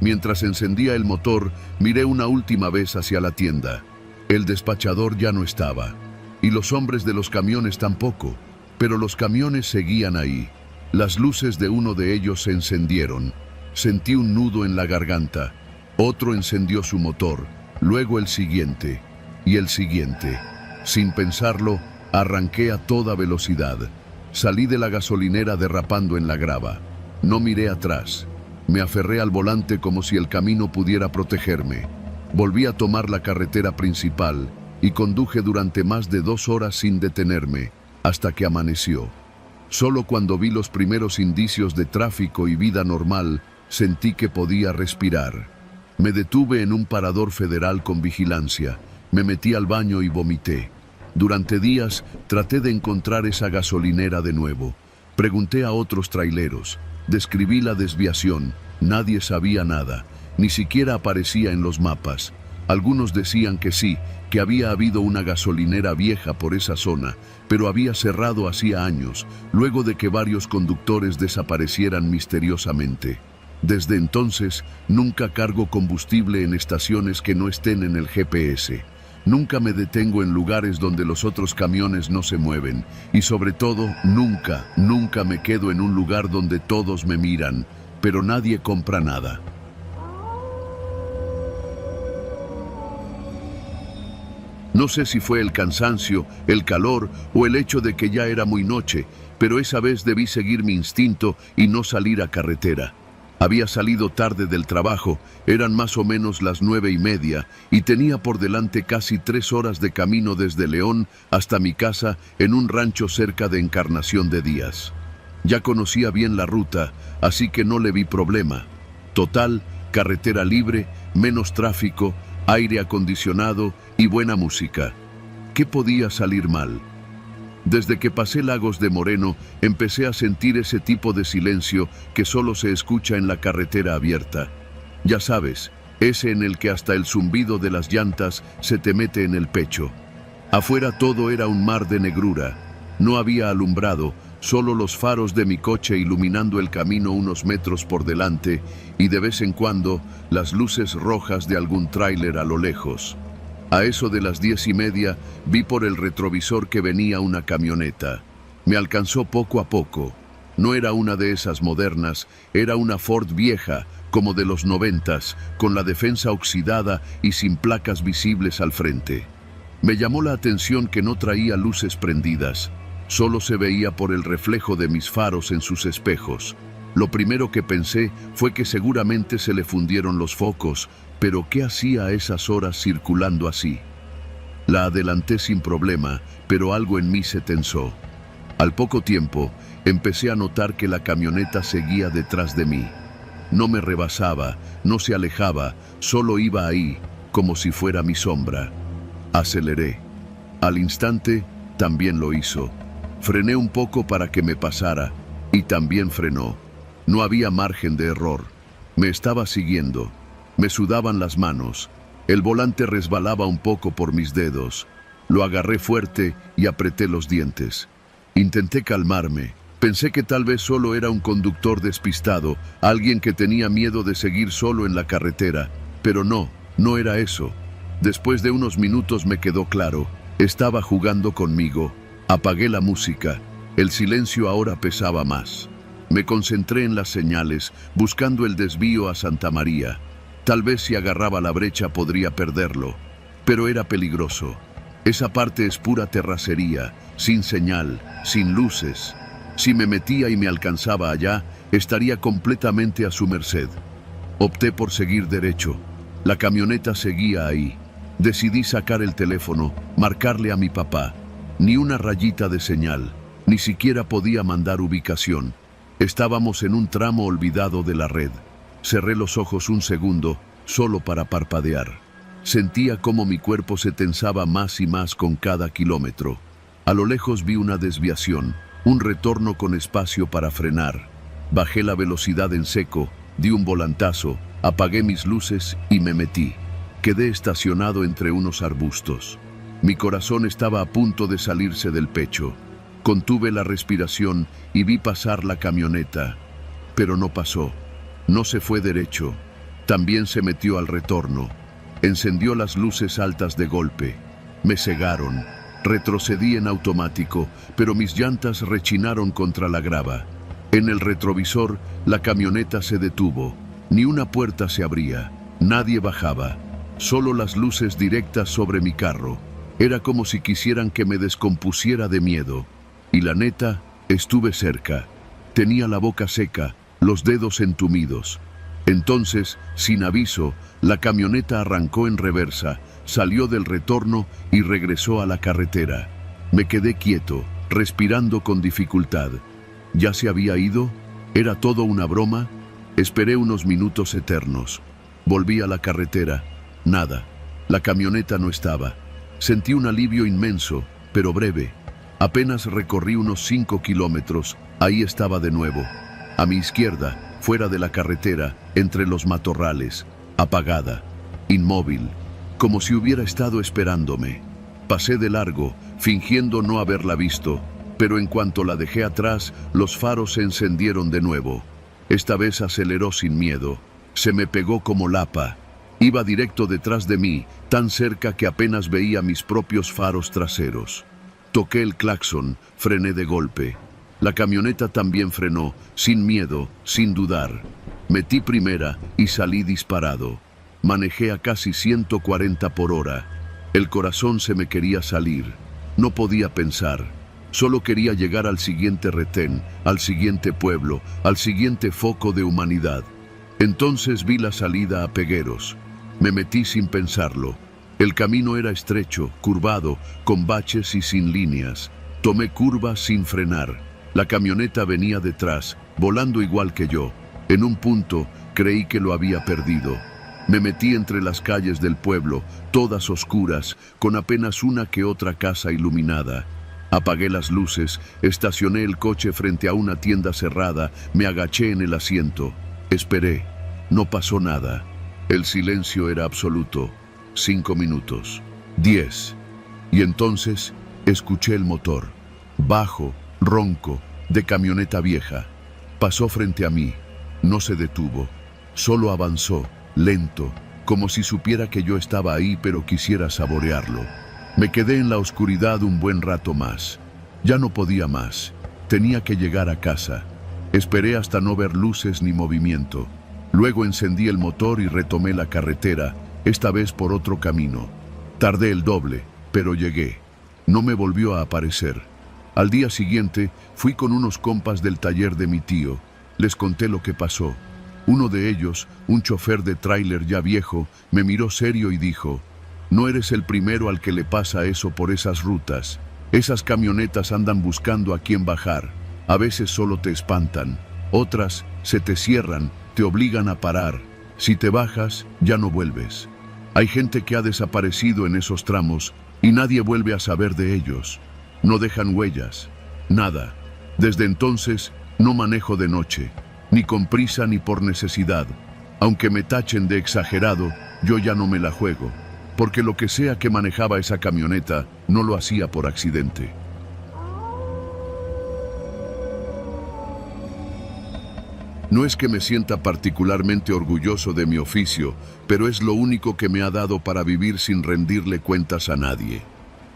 Mientras encendía el motor, miré una última vez hacia la tienda. El despachador ya no estaba, y los hombres de los camiones tampoco, pero los camiones seguían ahí. Las luces de uno de ellos se encendieron. Sentí un nudo en la garganta. Otro encendió su motor, luego el siguiente, y el siguiente. Sin pensarlo, arranqué a toda velocidad. Salí de la gasolinera derrapando en la grava. No miré atrás. Me aferré al volante como si el camino pudiera protegerme. Volví a tomar la carretera principal y conduje durante más de 2 horas sin detenerme, hasta que amaneció. Solo cuando vi los primeros indicios de tráfico y vida normal, sentí que podía respirar. Me detuve en un parador federal con vigilancia. Me metí al baño y vomité. Durante días traté de encontrar esa gasolinera de nuevo. Pregunté a otros traileros. Describí la desviación. Nadie sabía nada. Ni siquiera aparecía en los mapas. Algunos decían que sí, que había habido una gasolinera vieja por esa zona, pero había cerrado hacía años, luego de que varios conductores desaparecieran misteriosamente. Desde entonces, nunca cargo combustible en estaciones que no estén en el GPS. Nunca me detengo en lugares donde los otros camiones no se mueven. Y sobre todo, nunca me quedo en un lugar donde todos me miran, pero nadie compra nada. No sé si fue el cansancio, el calor o el hecho de que ya era muy noche, pero esa vez debí seguir mi instinto y no salir a carretera. Había salido tarde del trabajo, eran más o menos las 9:30 y tenía por delante casi 3 horas de camino desde León hasta mi casa en un rancho cerca de Encarnación de Díaz. Ya conocía bien la ruta, así que no le vi problema. Total, carretera libre, menos tráfico, aire acondicionado y buena música. ¿Qué podía salir mal? Desde que pasé Lagos de Moreno, empecé a sentir ese tipo de silencio que solo se escucha en la carretera abierta. Ya sabes, ese en el que hasta el zumbido de las llantas se te mete en el pecho. Afuera todo era un mar de negrura. No había alumbrado, solo los faros de mi coche iluminando el camino unos metros por delante y de vez en cuando las luces rojas de algún tráiler a lo lejos. A eso de las 10:30 vi por el retrovisor que venía una camioneta. Me alcanzó poco a poco. No era una de esas modernas, era una Ford vieja, como de los 90s, con la defensa oxidada y sin placas visibles al frente. Me llamó la atención que no traía luces prendidas. Solo se veía por el reflejo de mis faros en sus espejos. Lo primero que pensé fue que seguramente se le fundieron los focos, pero ¿qué hacía a esas horas circulando así? La adelanté sin problema, pero algo en mí se tensó. Al poco tiempo, empecé a notar que la camioneta seguía detrás de mí. No me rebasaba, no se alejaba, solo iba ahí, como si fuera mi sombra. Aceleré. Al instante, también lo hizo. Frené un poco para que me pasara, y también frenó. No había margen de error. Me estaba siguiendo. Me sudaban las manos. El volante resbalaba un poco por mis dedos. Lo agarré fuerte y apreté los dientes. Intenté calmarme. Pensé que tal vez solo era un conductor despistado, alguien que tenía miedo de seguir solo en la carretera. Pero no era eso. Después de unos minutos me quedó claro. Estaba jugando conmigo. Apagué la música. El silencio ahora pesaba más. Me concentré en las señales, buscando el desvío a Santa María. Tal vez si agarraba la brecha podría perderlo, pero era peligroso. Esa parte es pura terracería, sin señal, sin luces. Si me metía y me alcanzaba allá, estaría completamente a su merced. Opté por seguir derecho. La camioneta seguía ahí. Decidí sacar el teléfono, marcarle a mi papá. Ni una rayita de señal, ni siquiera podía mandar ubicación. Estábamos en un tramo olvidado de la red. Cerré los ojos un segundo, solo para parpadear. Sentía cómo mi cuerpo se tensaba más y más con cada kilómetro. A lo lejos vi una desviación, un retorno con espacio para frenar. Bajé la velocidad en seco, di un volantazo, apagué mis luces y me metí. Quedé estacionado entre unos arbustos. Mi corazón estaba a punto de salirse del pecho. Contuve la respiración y vi pasar la camioneta, pero no pasó. No se fue derecho. También se metió al retorno. Encendió las luces altas de golpe. Me cegaron. Retrocedí en automático, pero mis llantas rechinaron contra la grava. En el retrovisor, la camioneta se detuvo. Ni una puerta se abría. Nadie bajaba. Solo las luces directas sobre mi carro. Era como si quisieran que me descompusiera de miedo. Y la neta, estuve cerca. Tenía la boca seca, los dedos entumidos. Entonces, sin aviso, la camioneta arrancó en reversa, salió del retorno y regresó a la carretera. Me quedé quieto, respirando con dificultad. ¿Ya se había ido? ¿Era todo una broma? Esperé unos minutos eternos. Volví a la carretera. Nada. La camioneta no estaba. Sentí un alivio inmenso, pero breve. Apenas recorrí unos 5 kilómetros, ahí estaba de nuevo. A mi izquierda, fuera de la carretera, entre los matorrales, apagada, inmóvil, como si hubiera estado esperándome. Pasé de largo, fingiendo no haberla visto, pero en cuanto la dejé atrás, los faros se encendieron de nuevo. Esta vez aceleró sin miedo. Se me pegó como lapa. Iba directo detrás de mí, tan cerca que apenas veía mis propios faros traseros. Toqué el claxon, frené de golpe. La camioneta también frenó, sin miedo, sin dudar. Metí primera y salí disparado. Manejé a casi 140 por hora. El corazón se me quería salir. No podía pensar. Solo quería llegar al siguiente retén, al siguiente pueblo, al siguiente foco de humanidad. Entonces vi la salida a Pegueros. Me metí sin pensarlo. El camino era estrecho, curvado, con baches y sin líneas. Tomé curvas sin frenar. La camioneta venía detrás, volando igual que yo. En un punto creí que lo había perdido. Me metí entre las calles del pueblo, todas oscuras, con apenas una que otra casa iluminada. Apagué las luces, estacioné el coche frente a una tienda cerrada, me agaché en el asiento. Esperé. No pasó nada. El silencio era absoluto. 5 minutos. 10. Y entonces escuché el motor. Bajo, ronco, de camioneta vieja. Pasó frente a mí. No se detuvo. Solo avanzó, lento, como si supiera que yo estaba ahí pero quisiera saborearlo. Me quedé en la oscuridad un buen rato más. Ya no podía más. Tenía que llegar a casa. Esperé hasta no ver luces ni movimiento. Luego encendí el motor y retomé la carretera, esta vez por otro camino. Tardé el doble, pero llegué. No me volvió a aparecer. Al día siguiente fui con unos compas del taller de mi tío. Les conté lo que pasó. Uno de ellos, un chofer de tráiler ya viejo, me miró serio y dijo: «No eres el primero al que le pasa eso por esas rutas. Esas camionetas andan buscando a quién bajar. A veces solo te espantan. Otras se te cierran, te obligan a parar. Si te bajas, ya no vuelves. Hay gente que ha desaparecido en esos tramos y nadie vuelve a saber de ellos. No dejan huellas. Nada. Desde entonces, no manejo de noche, ni con prisa ni por necesidad. Aunque me tachen de exagerado, yo ya no me la juego, porque lo que sea que manejaba esa camioneta, no lo hacía por accidente». No es que me sienta particularmente orgulloso de mi oficio, pero es lo único que me ha dado para vivir sin rendirle cuentas a nadie.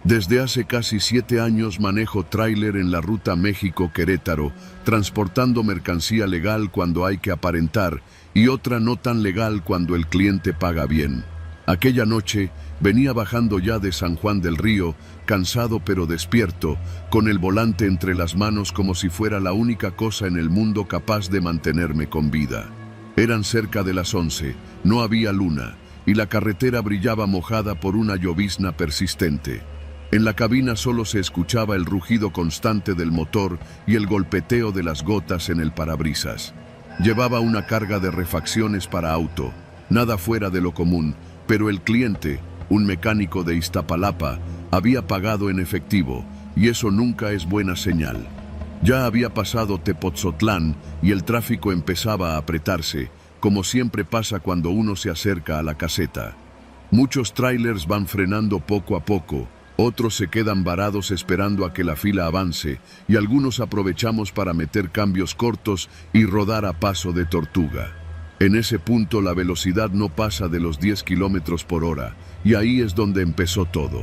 Desde hace casi 7 años manejo tráiler en la ruta México-Querétaro, transportando mercancía legal cuando hay que aparentar y otra no tan legal cuando el cliente paga bien. Aquella noche venía bajando ya de San Juan del Río, cansado pero despierto, con el volante entre las manos como si fuera la única cosa en el mundo capaz de mantenerme con vida. Eran cerca de las 11, no había luna, y la carretera brillaba mojada por una llovizna persistente. En la cabina solo se escuchaba el rugido constante del motor y el golpeteo de las gotas en el parabrisas. Llevaba una carga de refacciones para auto, nada fuera de lo común, pero el cliente, un mecánico de Iztapalapa, había pagado en efectivo, y eso nunca es buena señal. Ya había pasado Tepotzotlán y el tráfico empezaba a apretarse, como siempre pasa cuando uno se acerca a la caseta. Muchos tráilers van frenando poco a poco, otros se quedan varados esperando a que la fila avance, y algunos aprovechamos para meter cambios cortos y rodar a paso de tortuga. En ese punto la velocidad no pasa de los 10 kilómetros por hora, y ahí es donde empezó todo.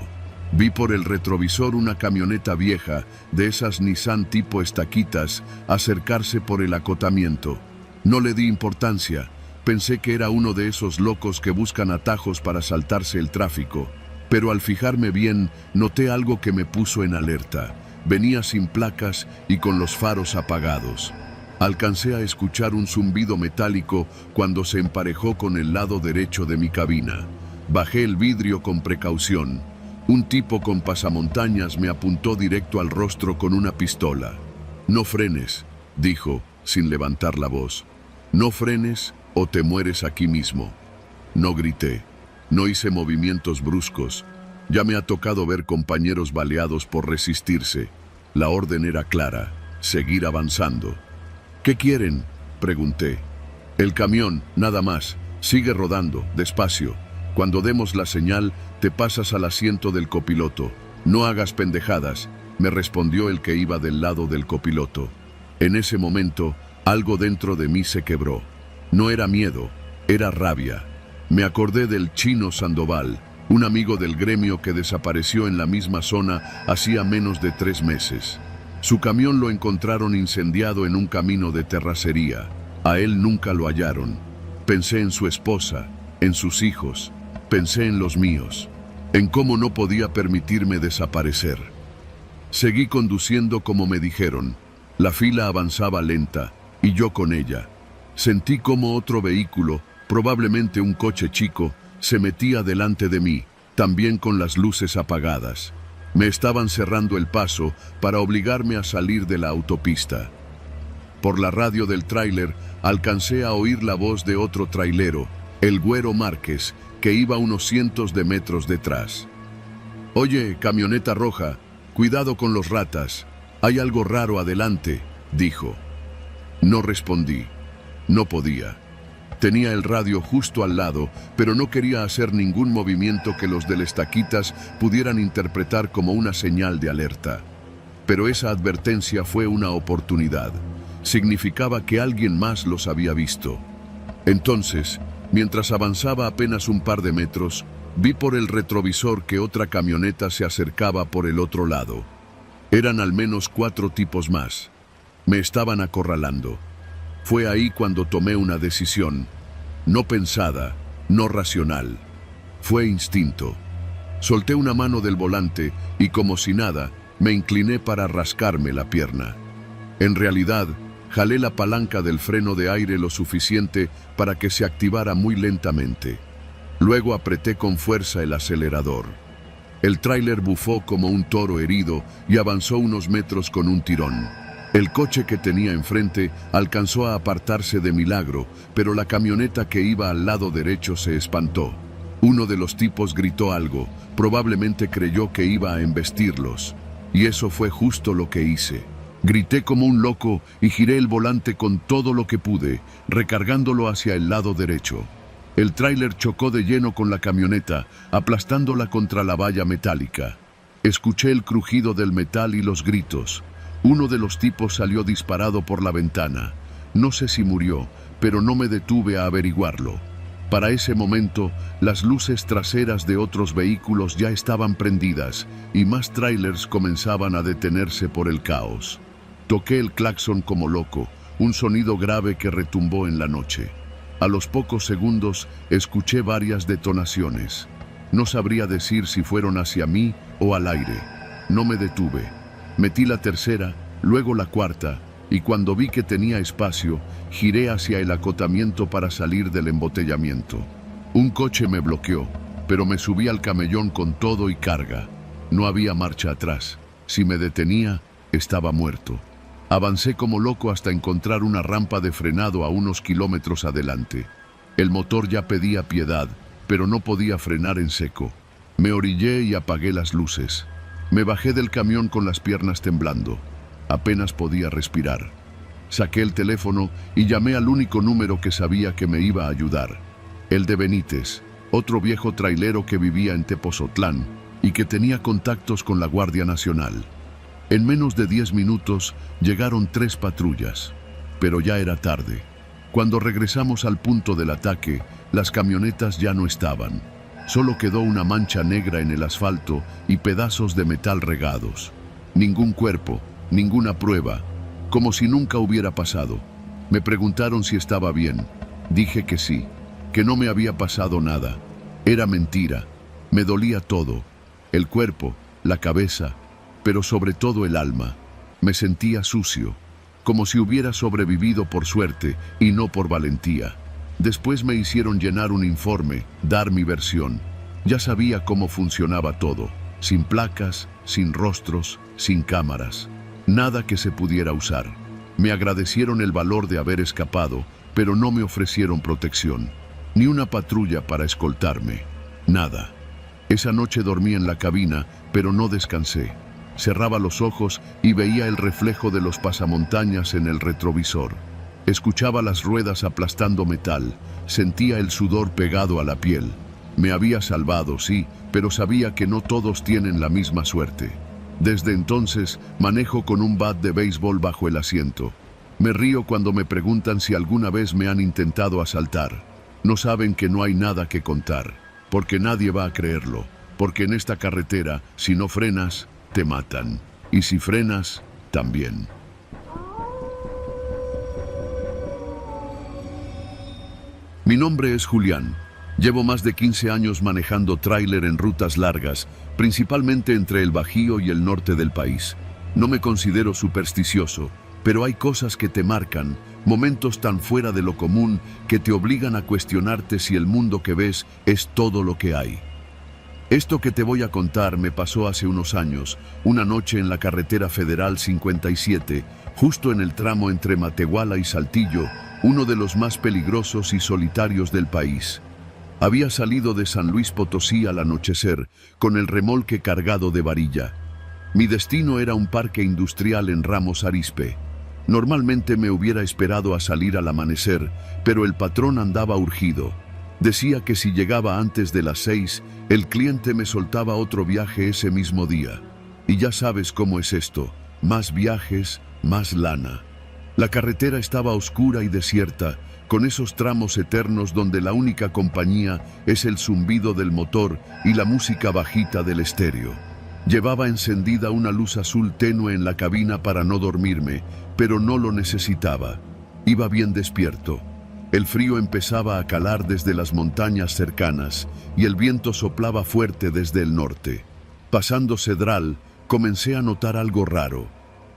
Vi por el retrovisor una camioneta vieja, de esas Nissan tipo estaquitas, acercarse por el acotamiento. No le di importancia, pensé que era uno de esos locos que buscan atajos para saltarse el tráfico, pero al fijarme bien, noté algo que me puso en alerta. Venía sin placas y con los faros apagados. Alcancé a escuchar un zumbido metálico cuando se emparejó con el lado derecho de mi cabina. Bajé el vidrio con precaución. Un tipo con pasamontañas me apuntó directo al rostro con una pistola. «No frenes», dijo, sin levantar la voz. «No frenes o te mueres aquí mismo». No grité. No hice movimientos bruscos. Ya me ha tocado ver compañeros baleados por resistirse. La orden era clara: seguir avanzando. «¿Qué quieren?», pregunté. «El camión, nada más. Sigue rodando, despacio. Cuando demos la señal, te pasas al asiento del copiloto. No hagas pendejadas», me respondió el que iba del lado del copiloto. En ese momento, algo dentro de mí se quebró. No era miedo, era rabia. Me acordé del Chino Sandoval, un amigo del gremio que desapareció en la misma zona hacía menos de 3 meses. Su camión lo encontraron incendiado en un camino de terracería. A él nunca lo hallaron. Pensé en su esposa, en sus hijos, pensé en los míos. en cómo no podía permitirme desaparecer. Seguí conduciendo como me dijeron. La fila avanzaba lenta, y yo con ella. Sentí como otro vehículo, probablemente un coche chico, se metía delante de mí, también con las luces apagadas. Me estaban cerrando el paso para obligarme a salir de la autopista. Por la radio del tráiler alcancé a oír la voz de otro trailero, el Güero Márquez, que iba unos cientos de metros detrás. «Oye, camioneta roja, cuidado con los ratas. Hay algo raro adelante», dijo. No respondí. No podía. Tenía el radio justo al lado, pero no quería hacer ningún movimiento que los del Estaquitas pudieran interpretar como una señal de alerta. Pero esa advertencia fue una oportunidad. Significaba que alguien más los había visto. Entonces, mientras avanzaba apenas un par de metros, vi por el retrovisor que otra camioneta se acercaba por el otro lado. Eran al menos 4 tipos más. Me estaban acorralando. Fue ahí cuando tomé una decisión, no pensada, no racional. Fue instinto. Solté una mano del volante y, como si nada, me incliné para rascarme la pierna. En realidad, jalé la palanca del freno de aire lo suficiente para que se activara muy lentamente. Luego apreté con fuerza el acelerador. El tráiler bufó como un toro herido y avanzó unos metros con un tirón. El coche que tenía enfrente alcanzó a apartarse de milagro, pero la camioneta que iba al lado derecho se espantó. Uno de los tipos gritó algo, probablemente creyó que iba a embestirlos. Y eso fue justo lo que hice. Grité como un loco y giré el volante con todo lo que pude, recargándolo hacia el lado derecho. El tráiler chocó de lleno con la camioneta, aplastándola contra la valla metálica. Escuché el crujido del metal y los gritos. Uno de los tipos salió disparado por la ventana. No sé si murió, pero no me detuve a averiguarlo. Para ese momento, las luces traseras de otros vehículos ya estaban prendidas y más tráilers comenzaban a detenerse por el caos. Toqué el claxon como loco, un sonido grave que retumbó en la noche. A los pocos segundos, escuché varias detonaciones. No sabría decir si fueron hacia mí o al aire. No me detuve. Metí la tercera, luego la cuarta, y cuando vi que tenía espacio, giré hacia el acotamiento para salir del embotellamiento. Un coche me bloqueó, pero me subí al camellón con todo y carga. No había marcha atrás. Si me detenía, estaba muerto. Avancé como loco hasta encontrar una rampa de frenado a unos kilómetros adelante. El motor ya pedía piedad, pero no podía frenar en seco. Me orillé y apagué las luces. Me bajé del camión con las piernas temblando. Apenas podía respirar. Saqué el teléfono y llamé al único número que sabía que me iba a ayudar. El de Benítez, otro viejo trailero que vivía en Tepozotlán y que tenía contactos con la Guardia Nacional. En menos de 10 minutos llegaron 3 patrullas, pero ya era tarde. Cuando regresamos al punto del ataque, las camionetas ya no estaban. Solo quedó una mancha negra en el asfalto y pedazos de metal regados. Ningún cuerpo, ninguna prueba, como si nunca hubiera pasado. Me preguntaron si estaba bien. Dije que sí, que no me había pasado nada. Era mentira. Me dolía todo. El cuerpo, la cabeza, pero sobre todo el alma. Me sentía sucio, como si hubiera sobrevivido por suerte y no por valentía. Después me hicieron llenar un informe, dar mi versión. Ya sabía cómo funcionaba todo, sin placas, sin rostros, sin cámaras. Nada que se pudiera usar. Me agradecieron el valor de haber escapado, pero no me ofrecieron protección. Ni una patrulla para escoltarme. Nada. Esa noche dormí en la cabina, pero no descansé. Cerraba los ojos y veía el reflejo de los pasamontañas en el retrovisor. Escuchaba las ruedas aplastando metal, sentía el sudor pegado a la piel. Me había salvado, sí, pero sabía que no todos tienen la misma suerte. Desde entonces, manejo con un bat de béisbol bajo el asiento. Me río cuando me preguntan si alguna vez me han intentado asaltar. No saben que no hay nada que contar, porque nadie va a creerlo, porque en esta carretera, si no frenas, te matan. Y si frenas, también. Mi nombre es Julián. Llevo más de 15 años manejando tráiler en rutas largas, principalmente entre el Bajío y el norte del país. No me considero supersticioso, pero hay cosas que te marcan, momentos tan fuera de lo común que te obligan a cuestionarte si el mundo que ves es todo lo que hay. Esto que te voy a contar me pasó hace unos años, una noche en la carretera federal 57, justo en el tramo entre Matehuala y Saltillo, uno de los más peligrosos y solitarios del país. Había salido de San Luis Potosí al anochecer, con el remolque cargado de varilla. Mi destino era un parque industrial en Ramos Arizpe. Normalmente me hubiera esperado a salir al amanecer, pero el patrón andaba urgido. Decía que si llegaba antes de las 6, el cliente me soltaba otro viaje ese mismo día. Y ya sabes cómo es esto, más viajes, más lana. La carretera estaba oscura y desierta, con esos tramos eternos donde la única compañía es el zumbido del motor y la música bajita del estéreo. Llevaba encendida una luz azul tenue en la cabina para no dormirme, pero no lo necesitaba. Iba bien despierto. El frío empezaba a calar desde las montañas cercanas y el viento soplaba fuerte desde el norte. Pasando Cedral, comencé a notar algo raro.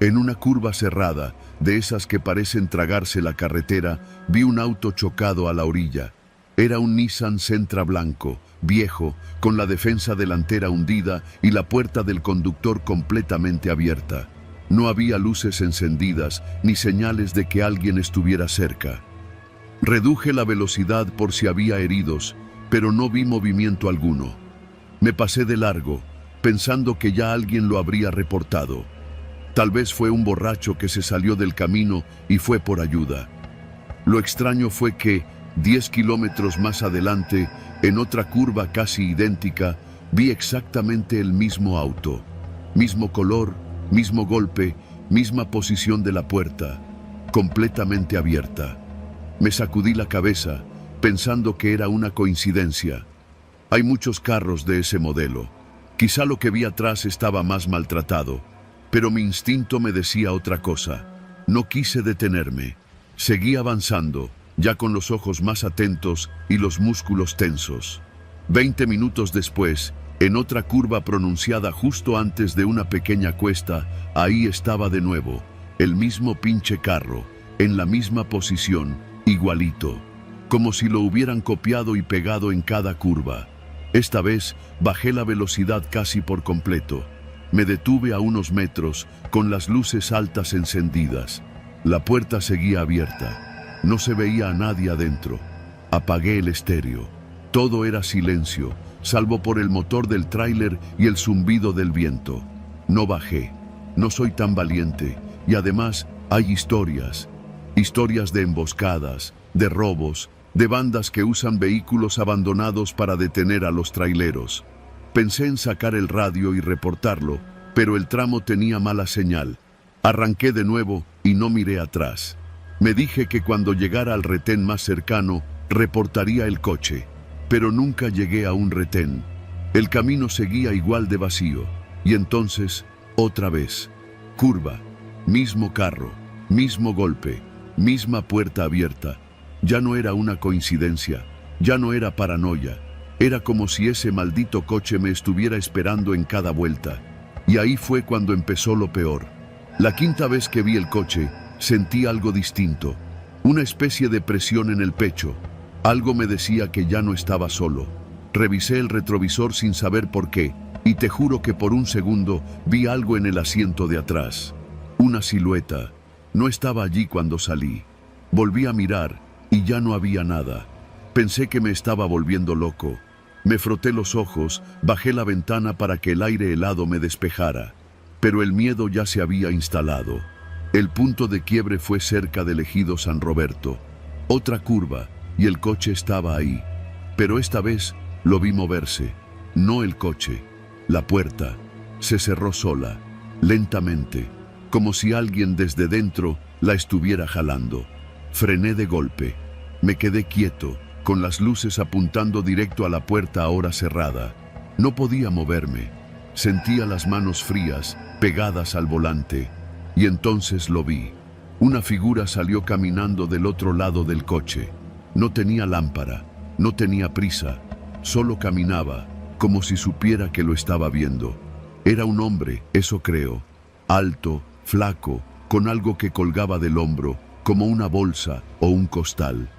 En una curva cerrada, de esas que parecen tragarse la carretera, vi un auto chocado a la orilla. Era un Nissan Sentra blanco, viejo, con la defensa delantera hundida y la puerta del conductor completamente abierta. No había luces encendidas ni señales de que alguien estuviera cerca. Reduje la velocidad por si había heridos, pero no vi movimiento alguno. Me pasé de largo, pensando que ya alguien lo habría reportado. Tal vez fue un borracho que se salió del camino y fue por ayuda. Lo extraño fue que, 10 kilómetros más adelante, en otra curva casi idéntica, vi exactamente el mismo auto. Mismo color, mismo golpe, misma posición de la puerta, completamente abierta. Me sacudí la cabeza, pensando que era una coincidencia. Hay muchos carros de ese modelo. Quizá lo que vi atrás estaba más maltratado, pero mi instinto me decía otra cosa. No quise detenerme. Seguí avanzando, ya con los ojos más atentos y los músculos tensos. 20 minutos después, en otra curva pronunciada justo antes de una pequeña cuesta, ahí estaba de nuevo, el mismo pinche carro, en la misma posición, igualito, como si lo hubieran copiado y pegado en cada curva. Esta vez bajé la velocidad casi por completo. Me detuve a unos metros, con las luces altas encendidas. La puerta seguía abierta. No se veía a nadie adentro. Apagué el estéreo. Todo era silencio, salvo por el motor del tráiler y el zumbido del viento. No bajé. No soy tan valiente. Y además hay historias. Historias de emboscadas, de robos, de bandas que usan vehículos abandonados para detener a los traileros. Pensé en sacar el radio y reportarlo, pero el tramo tenía mala señal. Arranqué de nuevo y no miré atrás. Me dije que cuando llegara al retén más cercano, reportaría el coche. Pero nunca llegué a un retén. El camino seguía igual de vacío. Y entonces, otra vez. Curva. Mismo carro. Mismo golpe. Misma puerta abierta. Ya no era una coincidencia. Ya no era paranoia. Era como si ese maldito coche me estuviera esperando en cada vuelta. Y ahí fue cuando empezó lo peor. La quinta vez que vi el coche, sentí algo distinto. Una especie de presión en el pecho. Algo me decía que ya no estaba solo. Revisé el retrovisor sin saber por qué, y te juro que por un segundo vi algo en el asiento de atrás. Una silueta. No estaba allí cuando salí. Volví a mirar, y ya no había nada. Pensé que me estaba volviendo loco. Me froté los ojos, bajé la ventana para que el aire helado me despejara. Pero el miedo ya se había instalado. El punto de quiebre fue cerca del ejido San Roberto. Otra curva, y el coche estaba ahí. Pero esta vez lo vi moverse. No el coche. La puerta se cerró sola, lentamente, como si alguien desde dentro la estuviera jalando. Frené de golpe. Me quedé quieto, con las luces apuntando directo a la puerta ahora cerrada. No podía moverme. Sentía las manos frías, pegadas al volante. Y entonces lo vi. Una figura salió caminando del otro lado del coche. No tenía lámpara, No tenía prisa, solo caminaba, como si supiera que lo estaba viendo. Era un hombre, eso creo, alto, flaco, con algo que colgaba del hombro, como una bolsa o un costal.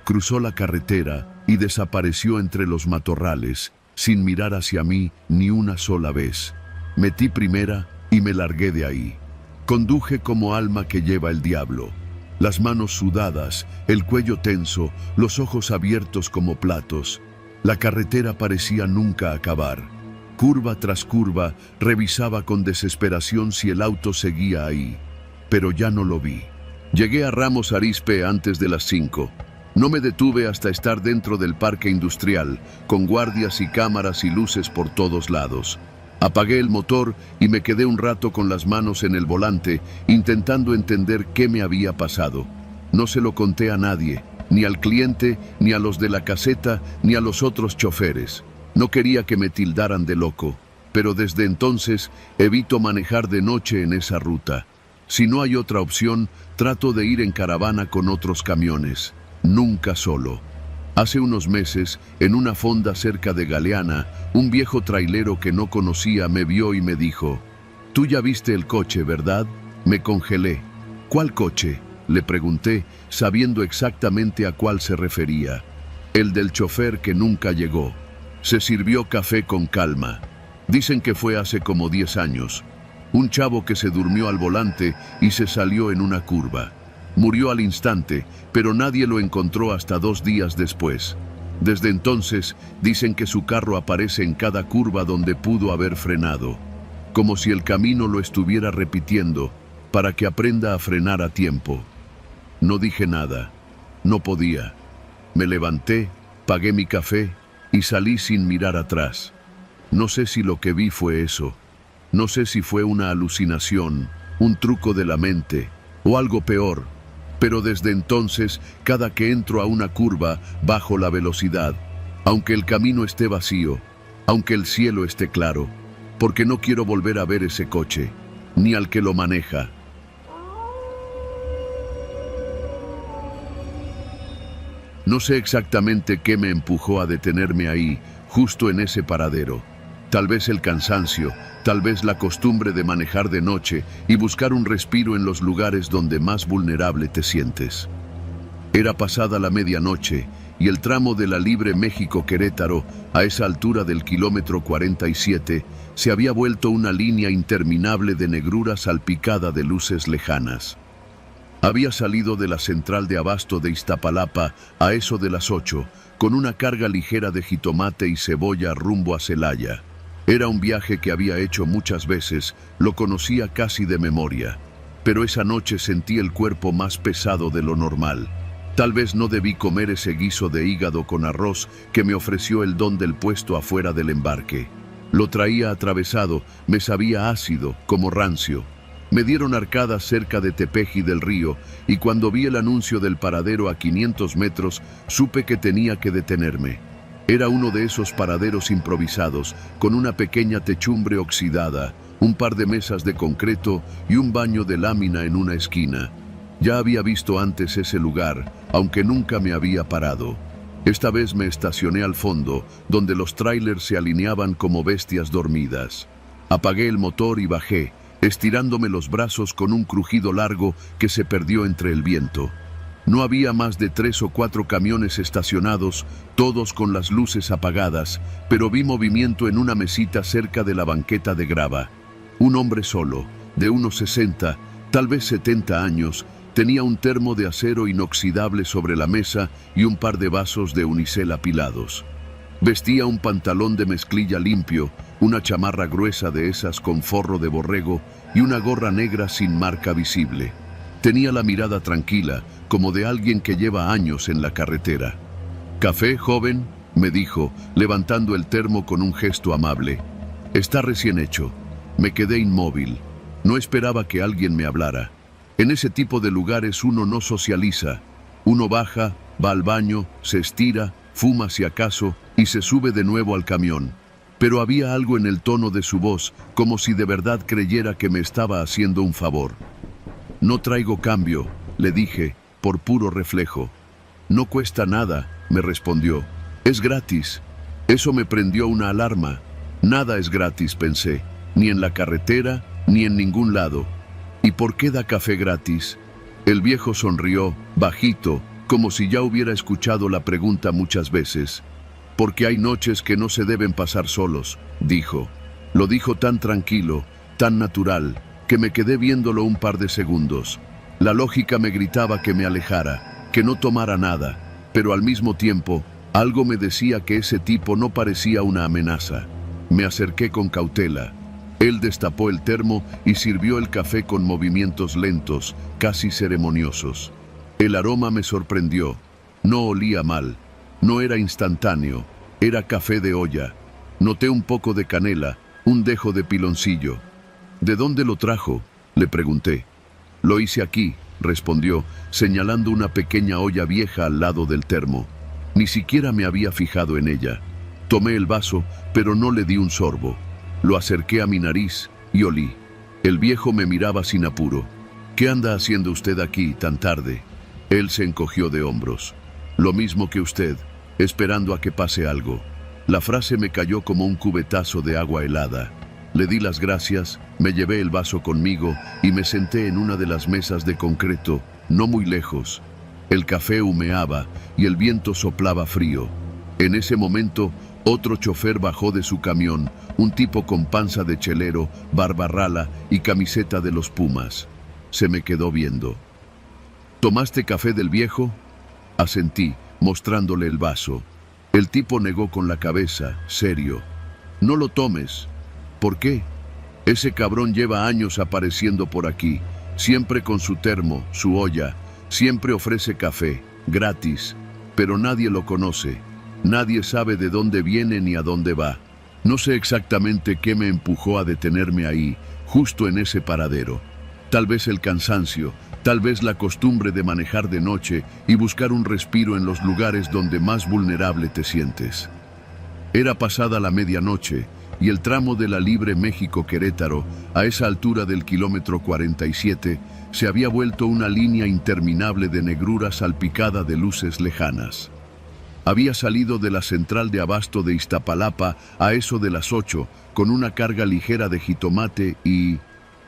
Cruzó la carretera y desapareció entre los matorrales, sin mirar hacia mí ni una sola vez. Metí primera y me largué de ahí. Conduje como alma que lleva el diablo. Las manos sudadas, el cuello tenso, los ojos abiertos como platos. La carretera parecía nunca acabar. Curva tras curva, revisaba con desesperación si el auto seguía ahí. Pero ya no lo vi. Llegué a Ramos Arizpe antes de las 5. No me detuve hasta estar dentro del parque industrial, con guardias y cámaras y luces por todos lados. Apagué el motor y me quedé un rato con las manos en el volante, intentando entender qué me había pasado. No se lo conté a nadie, ni al cliente, ni a los de la caseta, ni a los otros choferes. No quería que me tildaran de loco, pero desde entonces evito manejar de noche en esa ruta. Si no hay otra opción, trato de ir en caravana con otros camiones, nunca solo. Hace unos meses, en una fonda cerca de Galeana, un viejo trailero que no conocía me vio y me dijo: «Tú ya viste el coche, ¿verdad?». Me congelé. «¿Cuál coche?», le pregunté, sabiendo exactamente a cuál se refería. «El del chofer que nunca llegó». Se sirvió café con calma. Dicen que fue hace como 10 años. Un chavo que se durmió al volante y se salió en una curva. Murió al instante, pero nadie lo encontró hasta 2 días después. Desde entonces, dicen que su carro aparece en cada curva donde pudo haber frenado, como si el camino lo estuviera repitiendo, para que aprenda a frenar a tiempo. No dije nada. No podía. Me levanté, pagué mi café y salí sin mirar atrás. No sé si lo que vi fue eso. No sé si fue una alucinación, un truco de la mente, o algo peor. Pero desde entonces, cada que entro a una curva, bajo la velocidad, aunque el camino esté vacío, aunque el cielo esté claro, porque no quiero volver a ver ese coche, ni al que lo maneja. No sé exactamente qué me empujó a detenerme ahí, justo en ese paradero. Tal vez el cansancio, tal vez la costumbre de manejar de noche y buscar un respiro en los lugares donde más vulnerable te sientes. Era pasada la medianoche y el tramo de la Libre México-Querétaro, a esa altura del kilómetro 47, se había vuelto una línea interminable de negrura salpicada de luces lejanas. Había salido de la central de abasto de Iztapalapa a eso de las 8, con una carga ligera de jitomate y cebolla rumbo a Celaya. Era un viaje que había hecho muchas veces, lo conocía casi de memoria, pero esa noche sentí el cuerpo más pesado de lo normal. Tal vez no debí comer ese guiso de hígado con arroz que me ofreció el don del puesto afuera del embarque. Lo traía atravesado, me sabía ácido, como rancio. Me dieron arcadas cerca de Tepeji del Río y cuando vi el anuncio del paradero a 500 metros, supe que tenía que detenerme. Era uno de esos paraderos improvisados, con una pequeña techumbre oxidada, un par de mesas de concreto y un baño de lámina en una esquina. Ya había visto antes ese lugar, aunque nunca me había parado. Esta vez me estacioné al fondo, donde los tráilers se alineaban como bestias dormidas. Apagué el motor y bajé, estirándome los brazos con un crujido largo que se perdió entre el viento. No había más de 3 o 4 camiones estacionados, todos con las luces apagadas, pero vi movimiento en una mesita cerca de la banqueta de grava. Un hombre solo, de unos 60, tal vez 70 años, tenía un termo de acero inoxidable sobre la mesa y un par de vasos de unicel apilados. Vestía un pantalón de mezclilla limpio, una chamarra gruesa de esas con forro de borrego y una gorra negra sin marca visible. Tenía la mirada tranquila, como de alguien que lleva años en la carretera. «¿Café, joven?», me dijo, levantando el termo con un gesto amable. «Está recién hecho». Me quedé inmóvil. No esperaba que alguien me hablara. En ese tipo de lugares uno no socializa. Uno baja, va al baño, se estira, fuma si acaso y se sube de nuevo al camión. Pero había algo en el tono de su voz, como si de verdad creyera que me estaba haciendo un favor. «No traigo cambio», le dije, por puro reflejo. «No cuesta nada», me respondió. Es gratis. Eso me prendió una alarma. Nada es gratis, pensé, ni en la carretera, ni en ningún lado. ¿Y por qué da café gratis? El viejo sonrió, bajito, como si ya hubiera escuchado la pregunta muchas veces. Porque hay noches que no se deben pasar solos, dijo. Lo dijo tan tranquilo, tan natural, que me quedé viéndolo un par de segundos. La lógica me gritaba que me alejara, que no tomara nada, pero al mismo tiempo, algo me decía que ese tipo no parecía una amenaza. Me acerqué con cautela. Él destapó el termo y sirvió el café con movimientos lentos, casi ceremoniosos. El aroma me sorprendió. No olía mal. No era instantáneo. Era café de olla. Noté un poco de canela, un dejo de piloncillo. ¿De dónde lo trajo?, le pregunté. Lo hice aquí, respondió, señalando una pequeña olla vieja al lado del termo. Ni siquiera me había fijado en ella. Tomé el vaso, pero no le di un sorbo. Lo acerqué a mi nariz y olí. El viejo me miraba sin apuro. ¿Qué anda haciendo usted aquí tan tarde? Él se encogió de hombros. Lo mismo que usted, esperando a que pase algo. La frase me cayó como un cubetazo de agua helada. Le di las gracias, me llevé el vaso conmigo y me senté en una de las mesas de concreto, no muy lejos. El café humeaba y el viento soplaba frío. En ese momento, otro chofer bajó de su camión, un tipo con panza de chelero, barba rala y camiseta de los Pumas. Se me quedó viendo. ¿Tomaste café del viejo?, asentí, mostrándole el vaso. El tipo negó con la cabeza, serio. No lo tomes. ¿Por qué? Ese cabrón lleva años apareciendo por aquí, siempre con su termo, su olla, siempre ofrece café, gratis, pero nadie lo conoce. Nadie sabe de dónde viene ni a dónde va. No sé exactamente qué me empujó a detenerme ahí, justo en ese paradero. Tal vez el cansancio, tal vez la costumbre de manejar de noche y buscar un respiro en los lugares donde más vulnerable te sientes. Era pasada la medianoche y el tramo de la Libre México-Querétaro, a esa altura del kilómetro 47, se había vuelto una línea interminable de negrura salpicada de luces lejanas. Había salido de la central de abasto de Iztapalapa a eso de las 8, con una carga ligera de jitomate y...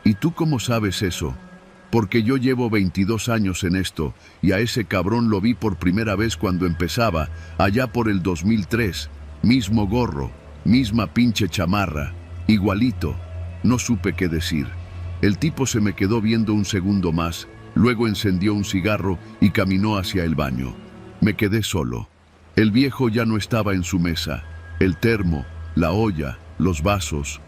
¿Y tú cómo sabes eso? Porque yo llevo 22 años en esto, y a ese cabrón lo vi por primera vez cuando empezaba, allá por el 2003, mismo gorro, misma pinche chamarra, igualito. No supe qué decir. El tipo se me quedó viendo un segundo más, luego encendió un cigarro y caminó hacia el baño. Me quedé solo. El viejo ya no estaba en su mesa. El termo, la olla, los vasos,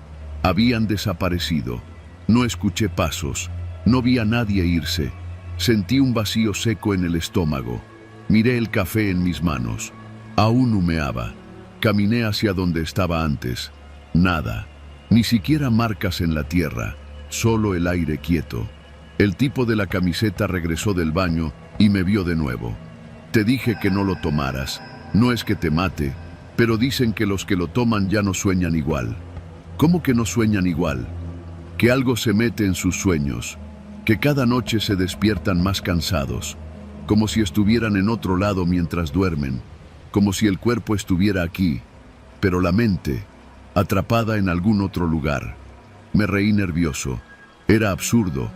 habían desaparecido. No escuché pasos. No vi a nadie irse. Sentí un vacío seco en el estómago. Miré el café en mis manos. Aún humeaba. Caminé hacia donde estaba antes. Nada. Ni siquiera marcas en la tierra. Solo el aire quieto. El tipo de la camiseta regresó del baño y me vio de nuevo. Te dije que no lo tomaras. No es que te mate, pero dicen que los que lo toman ya no sueñan igual. ¿Cómo que no sueñan igual? Que algo se mete en sus sueños, que cada noche se despiertan más cansados, como si estuvieran en otro lado mientras duermen, como si el cuerpo estuviera aquí, pero la mente, atrapada en algún otro lugar. Me reí nervioso. Era absurdo.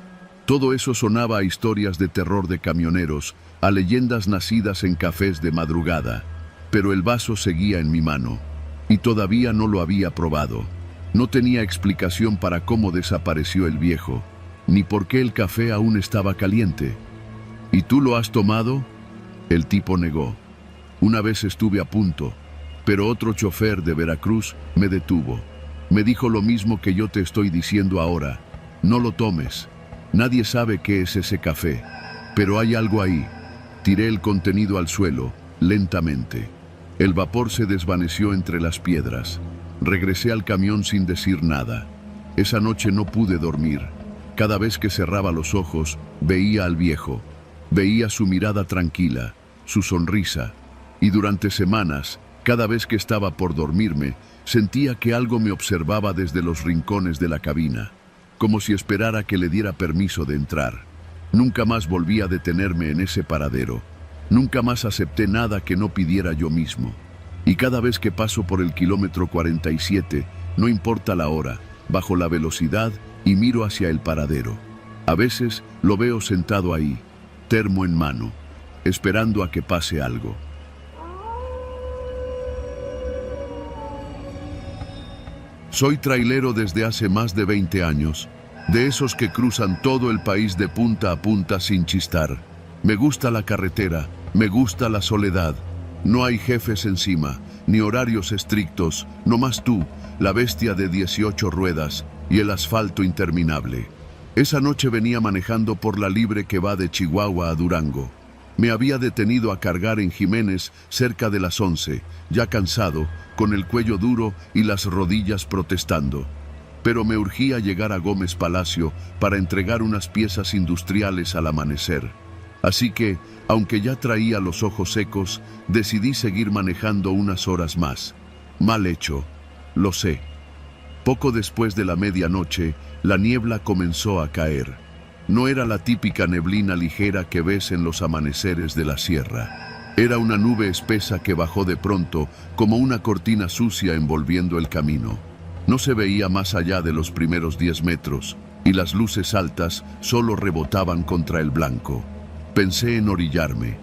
Todo eso sonaba a historias de terror de camioneros, a leyendas nacidas en cafés de madrugada. Pero el vaso seguía en mi mano, y todavía no lo había probado. No tenía explicación para cómo desapareció el viejo, ni por qué el café aún estaba caliente. ¿Y tú lo has tomado? El tipo negó. Una vez estuve a punto, pero otro chofer de Veracruz me detuvo. Me dijo lo mismo que yo te estoy diciendo ahora. No lo tomes. Nadie sabe qué es ese café, pero hay algo ahí. Tiré el contenido al suelo, lentamente. El vapor se desvaneció entre las piedras. Regresé al camión sin decir nada. Esa noche no pude dormir. Cada vez que cerraba los ojos, veía al viejo. Veía su mirada tranquila, su sonrisa. Y durante semanas, cada vez que estaba por dormirme, sentía que algo me observaba desde los rincones de la cabina, como si esperara que le diera permiso de entrar. Nunca más volví a detenerme en ese paradero. Nunca más acepté nada que no pidiera yo mismo. Y cada vez que paso por el kilómetro 47, no importa la hora, bajo la velocidad y miro hacia el paradero. A veces lo veo sentado ahí, termo en mano, esperando a que pase algo. Soy trailero desde hace más de 20 años, de esos que cruzan todo el país de punta a punta sin chistar. Me gusta la carretera, me gusta la soledad. No hay jefes encima, ni horarios estrictos, nomás tú, la bestia de 18 ruedas y el asfalto interminable. Esa noche venía manejando por la libre que va de Chihuahua a Durango. Me había detenido a cargar en Jiménez cerca de las 11, ya cansado, con el cuello duro y las rodillas protestando. Pero me urgía llegar a Gómez Palacio para entregar unas piezas industriales al amanecer. Así que, aunque ya traía los ojos secos, decidí seguir manejando unas horas más. Mal hecho, lo sé. Poco después de la medianoche, la niebla comenzó a caer. No era la típica neblina ligera que ves en los amaneceres de la sierra. Era una nube espesa que bajó de pronto, como una cortina sucia envolviendo el camino. No se veía más allá de los primeros 10 metros, y las luces altas solo rebotaban contra el blanco. Pensé en orillarme,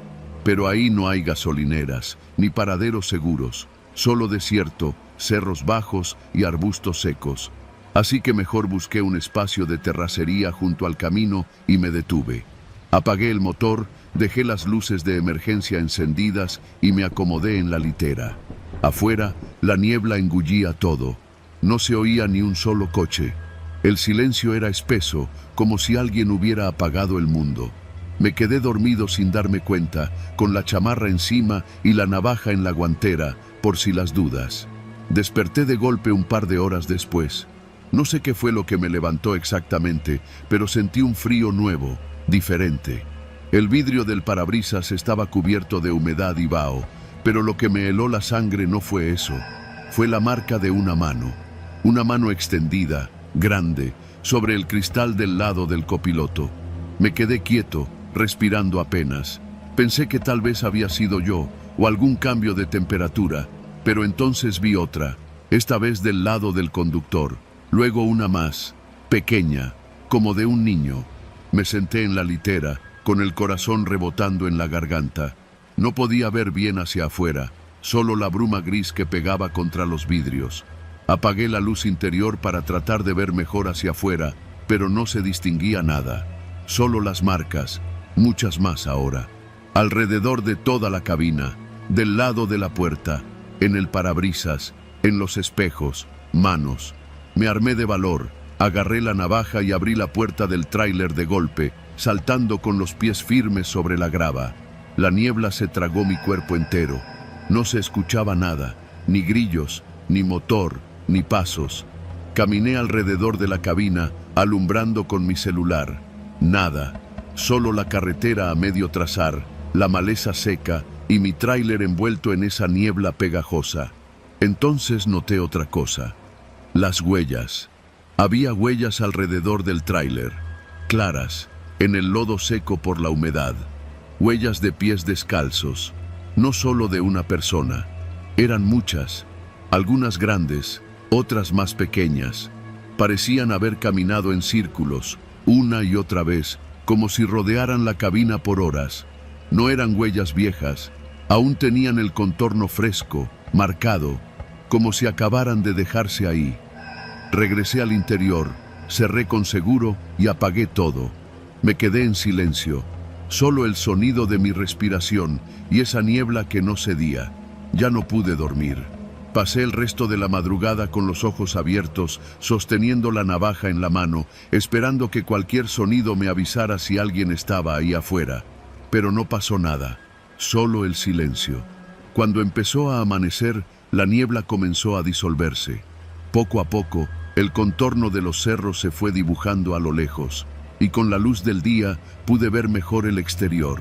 pero ahí no hay gasolineras, ni paraderos seguros, solo desierto, cerros bajos y arbustos secos. Así que mejor busqué un espacio de terracería junto al camino y me detuve. Apagué el motor, dejé las luces de emergencia encendidas y me acomodé en la litera. Afuera, la niebla engullía todo. No se oía ni un solo coche. El silencio era espeso, como si alguien hubiera apagado el mundo. Me quedé dormido sin darme cuenta, con la chamarra encima y la navaja en la guantera, por si las dudas. Desperté de golpe un par de horas después. No sé qué fue lo que me levantó exactamente, pero sentí un frío nuevo, diferente. El vidrio del parabrisas estaba cubierto de humedad y vaho, pero lo que me heló la sangre no fue eso. Fue la marca de una mano extendida, grande, sobre el cristal del lado del copiloto. Me quedé quieto, respirando apenas. Pensé que tal vez había sido yo, o algún cambio de temperatura, pero entonces vi otra, esta vez del lado del conductor. Luego una más, pequeña, como de un niño. Me senté en la litera, con el corazón rebotando en la garganta. No podía ver bien hacia afuera, solo la bruma gris que pegaba contra los vidrios. Apagué la luz interior para tratar de ver mejor hacia afuera, pero no se distinguía nada. Solo las marcas, muchas más ahora. Alrededor de toda la cabina, del lado de la puerta, en el parabrisas, en los espejos, manos. Me armé de valor, agarré la navaja y abrí la puerta del tráiler de golpe, saltando con los pies firmes sobre la grava. La niebla se tragó mi cuerpo entero. No se escuchaba nada, ni grillos, ni motor, ni pasos. Caminé alrededor de la cabina, alumbrando con mi celular. Nada, solo la carretera a medio trazar, la maleza seca y mi tráiler envuelto en esa niebla pegajosa. Entonces noté otra cosa. Las huellas. Había huellas alrededor del tráiler, claras, en el lodo seco por la humedad. Huellas de pies descalzos, no solo de una persona. Eran muchas, algunas grandes, otras más pequeñas. Parecían haber caminado en círculos, una y otra vez, como si rodearan la cabina por horas. No eran huellas viejas, aún tenían el contorno fresco, marcado, como si acabaran de dejarse ahí. Regresé al interior, cerré con seguro y apagué todo. Me quedé en silencio, solo el sonido de mi respiración y esa niebla que no cedía. Ya no pude dormir. Pasé el resto de la madrugada con los ojos abiertos, sosteniendo la navaja en la mano, esperando que cualquier sonido me avisara si alguien estaba ahí afuera. Pero no pasó nada, solo el silencio. Cuando empezó a amanecer, la niebla comenzó a disolverse. Poco a poco, el contorno de los cerros se fue dibujando a lo lejos, y con la luz del día pude ver mejor el exterior.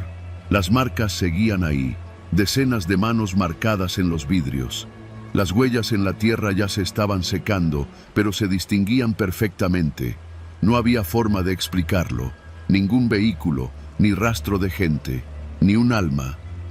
Las marcas seguían ahí, decenas de manos marcadas en los vidrios. Las huellas en la tierra ya se estaban secando, pero se distinguían perfectamente. No había forma de explicarlo. Ningún vehículo, ni rastro de gente, ni un alma.